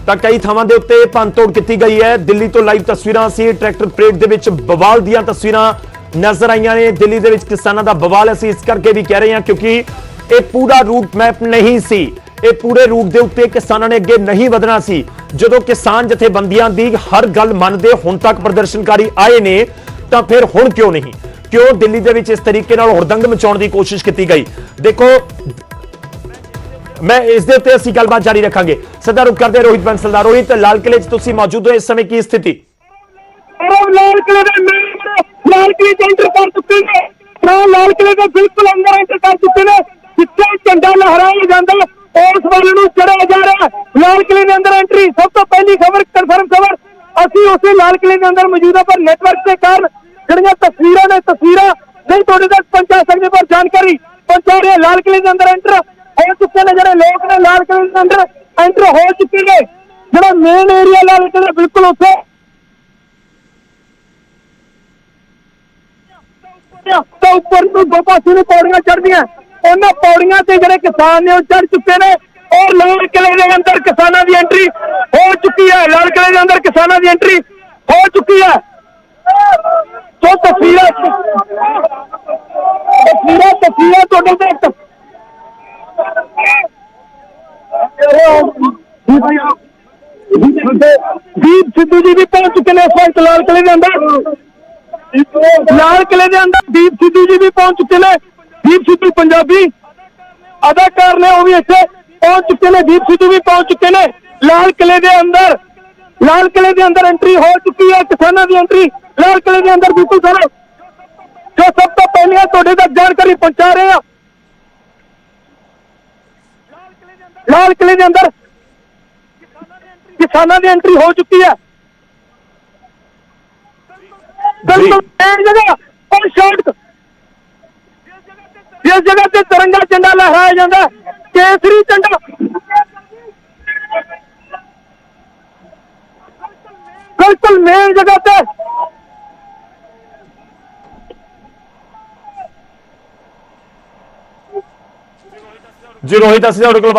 ਤਾਂ ਕਈ ਥਾਵਾਂ ਦੇ ਉੱਤੇ ਭੰਨ ਤੋੜ ਕੀਤੀ ਗਈ ਹੈ। ਦਿੱਲੀ ਤੋਂ ਲਾਈਵ ਤਸਵੀਰਾਂ ਸੀ, ਟਰੈਕਟਰ ਪਰੇਡ ਦੇ ਵਿੱਚ ਬਵਾਲ ਦੀਆਂ ਤਸਵੀਰਾਂ ਨਜ਼ਰ ਆਈਆਂ ਨੇ। ਦਿੱਲੀ ਦੇ ਵਿੱਚ ਕਿਸਾਨਾਂ ਦਾ ਬਵਾਲ ਅਸੀਂ ਇਸ ਕਰਕੇ ਵੀ ਕਹਿ ਰਹੇ ਹਾਂ ਕਿਉਂਕਿ ਇਹ ਪੂਰਾ ਰੂਟ ਮੈਪ ਨਹੀਂ ਸੀ, ਇਹ ਪੂਰੇ ਰੂਟ ਦੇ ਉੱਤੇ ਕਿਸਾਨਾਂ ਨੇ ਅੱਗੇ ਨਹੀਂ ਵਧਣਾ ਸੀ। ਜਦੋਂ ਕਿਸਾਨ ਜਥੇਬੰਦੀਆਂ ਦੀ ਹਰ ਗੱਲ ਮੰਨਦੇ ਹੁਣ ਤੱਕ ਪ੍ਰਦਰਸ਼ਨਕਾਰੀ ਆਏ ਨੇ, ਤਾਂ ਫਿਰ ਹੁਣ ਕਿਉਂ ਨਹੀਂ, ਕਿਉਂ ਦਿੱਲੀ ਦੇ ਵਿੱਚ ਇਸ ਤਰੀਕੇ ਨਾਲ ਹੁੜਦੰਗ ਮਚਾਉਣ ਦੀ ਕੋਸ਼ਿਸ਼ ਕੀਤੀ ਗਈ। ਦੇਖੋ मैं इस दे उत्ते असीं गलबात जारी रखांगे। सदा रुख करदे रोहित बंसल दा। रोहित, लाल किले च तुसीं मौजूद हो, इस समय की स्थिति? लाल किले लाल किले एंटर कर चुके हैं, लाल किले के बिल्कुल अंदर एंटर कर चुके हैं, जिथे झंडा लहराया जाता है उस वाले नूं चढ़ाया जा रहा है। लाल किले के अंदर एंट्री सब तो पहली खबर, कन्फर्म खबर असीं उसे लाल किले के अंदर मौजूद है, पर नेटवर्क के कारण जिहड़ियां तस्वीरां ने तस्वीरां नहीं तुहाडे तक पहुंचा सकदे, पर जानकारी पहुंचा रहे। लाल किले के अंदर एंटर हो चुके हैं, जो लोग ने लाल किले के अंदर एंटर हो चुके हैं, जो मेन एरिया लाल किले बिल्कुल उत्थे तो ऊपर तो दो पासे पौड़ियां चढ़दियां, उन्होंने पौड़ियां से जो किसान ने चढ़ चुके हैं और लाल किले के अंदर किसानों की एंट्री हो चुकी है। लाल किले के अंदर किसानों की एंट्री हो चुकी है। तो तस्वीरें दीप सिद्धू जी भी पहुंच चुके हैं इस वक्त लाल किले के अंदर। लाल किले के अंदर दीप सिद्धू जी भी पहुंच चुके हैं। दीप सिद्धू पंजाबी अदाकार ने, वो भी इतने पहुंच चुके हैं। दीप सिद्धू भी पहुंच चुके हैं लाल किले के अंदर। लाल किले के अंदर एंट्री हो चुकी है, किसानों की एंट्री लाल किले के अंदर बिल्कुल सारे ਜੋ ਸਭ ਤੋਂ ਪਹਿਲਾਂ ਤੁਹਾਡੇ ਤੱਕ ਜਾਣਕਾਰੀ ਪਹੁੰਚਾ ਰਹੇ ਹਾਂ। ਲਾਲ ਕਿਲੇ ਦੇ ਅੰਦਰ ਕਿਸਾਨਾਂ ਦੀ ਐਂਟਰੀ ਹੋ ਚੁੱਕੀ ਹੈ। ਬਿਲਕੁਲ ਇਹ ਜਗ੍ਹਾ ਔਰ ਸੜਕ ਜਿਸ ਜਗ੍ਹਾ ਤੇ ਤਿਰੰਗਾ ਝੰਡਾ ਲਹਿਰਾਇਆ ਜਾਂਦਾ ਹੈ, ਕੇਸਰੀ ਝੰਡਾ ਬਿਲਕੁਲ ਮੇਨ ਜਗ੍ਹਾ ਤੇ ਜੀ ਰੋਹਿਤ ਅਸੀਂ ਤੁਹਾਡੇ ਕੋਲ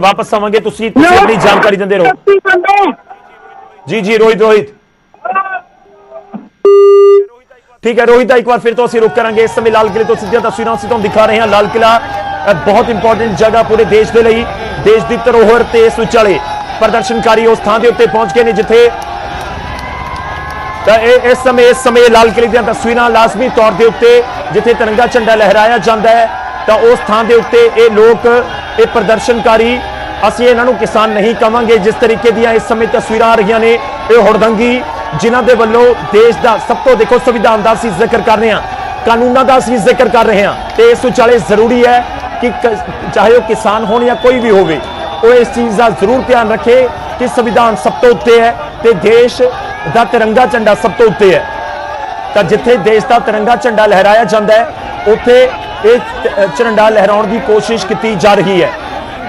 ਵਾਪਸ ਆਵਾਂਗੇ ਤੁਸੀਂ ਆਪਣੀ ਜਾਣਕਾਰੀ ਦਿੰਦੇ ਰਹੋ। ਜੀ ਰੋਹਿਤ ठीक है रोहित एक बार फिर तो रुक करेंगे। इस समय लाल किले तो सीधी तस्वीरां ਅਸੀਂ ਤੁਹਾਨੂੰ ਦਿਖਾ ਰਹੇ ਹਾਂ। लाल किला बहुत इंपॉर्टेंट जगह पूरे देश के लिए, देश की धरोहर ते इस विचाले प्रदर्शनकारी उस थां दे उत्ते पहुंच गए ने जिथे इस समय लाल किले दी तस्वीरां लाजमी तौर के उत्ते जिथे तिरंगा झंडा लहराया जाता है तो उस थां दे उत्ते ये लोग ये प्रदर्शनकारी ਅਸੀਂ ਇਹਨਾਂ ਨੂੰ किसान नहीं कहांगे। जिस तरीके दी इस समय तस्वीरां आ रही ने ये हुड़दंगी जिन्हां दे वल्लों देश का सब तो देखो संविधान का असीं जिक्र कर रहे हैं, कानूनों का असीं जिक्र कर रहे हैं तो इस विचाले जरूरी है कि चाहे वो किसान हो या कोई भी होवे वो इस चीज़ का जरूर ध्यान रखे कि संविधान सब तो उत्ते है तो देश का तिरंगा झंडा सब तो उत्ते है। तो जिथे देश का तिरंगा झंडा लहराया जाता है उत्थे ये झंडा लहराउण की कोशिश की जा रही है।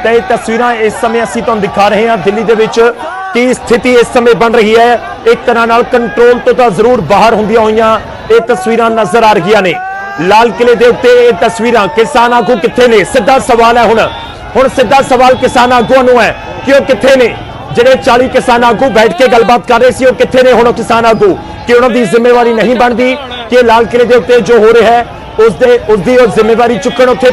तो ये तस्वीरां इस समय असीं तुहानूं दिखा रहे हैं दिल्ली दे विच की स्थिति इस समय बन रही है। एक तरह नाल कंट्रोल तो जरूर बाहर हुंदियां होईयां ये तस्वीरां नजर आ रही ने। लाल किले दे उत्ते ये तस्वीरां किसान आगू कित्थे ने? सीधा सवाल है हुण सीधा सवाल किसान आगूआं नूं है कि वो कित्थे ने? जिहड़े 40 किसान आगू बैठ के गलबात कर रहे सी वो कित्थे ने हुण किसान आगू? कि उन्हां दी जिम्मेवारी नहीं बनदी कि लाल किले दे उत्ते जो हो रहा है उसदी जिम्मेवारी चुकण उत्थे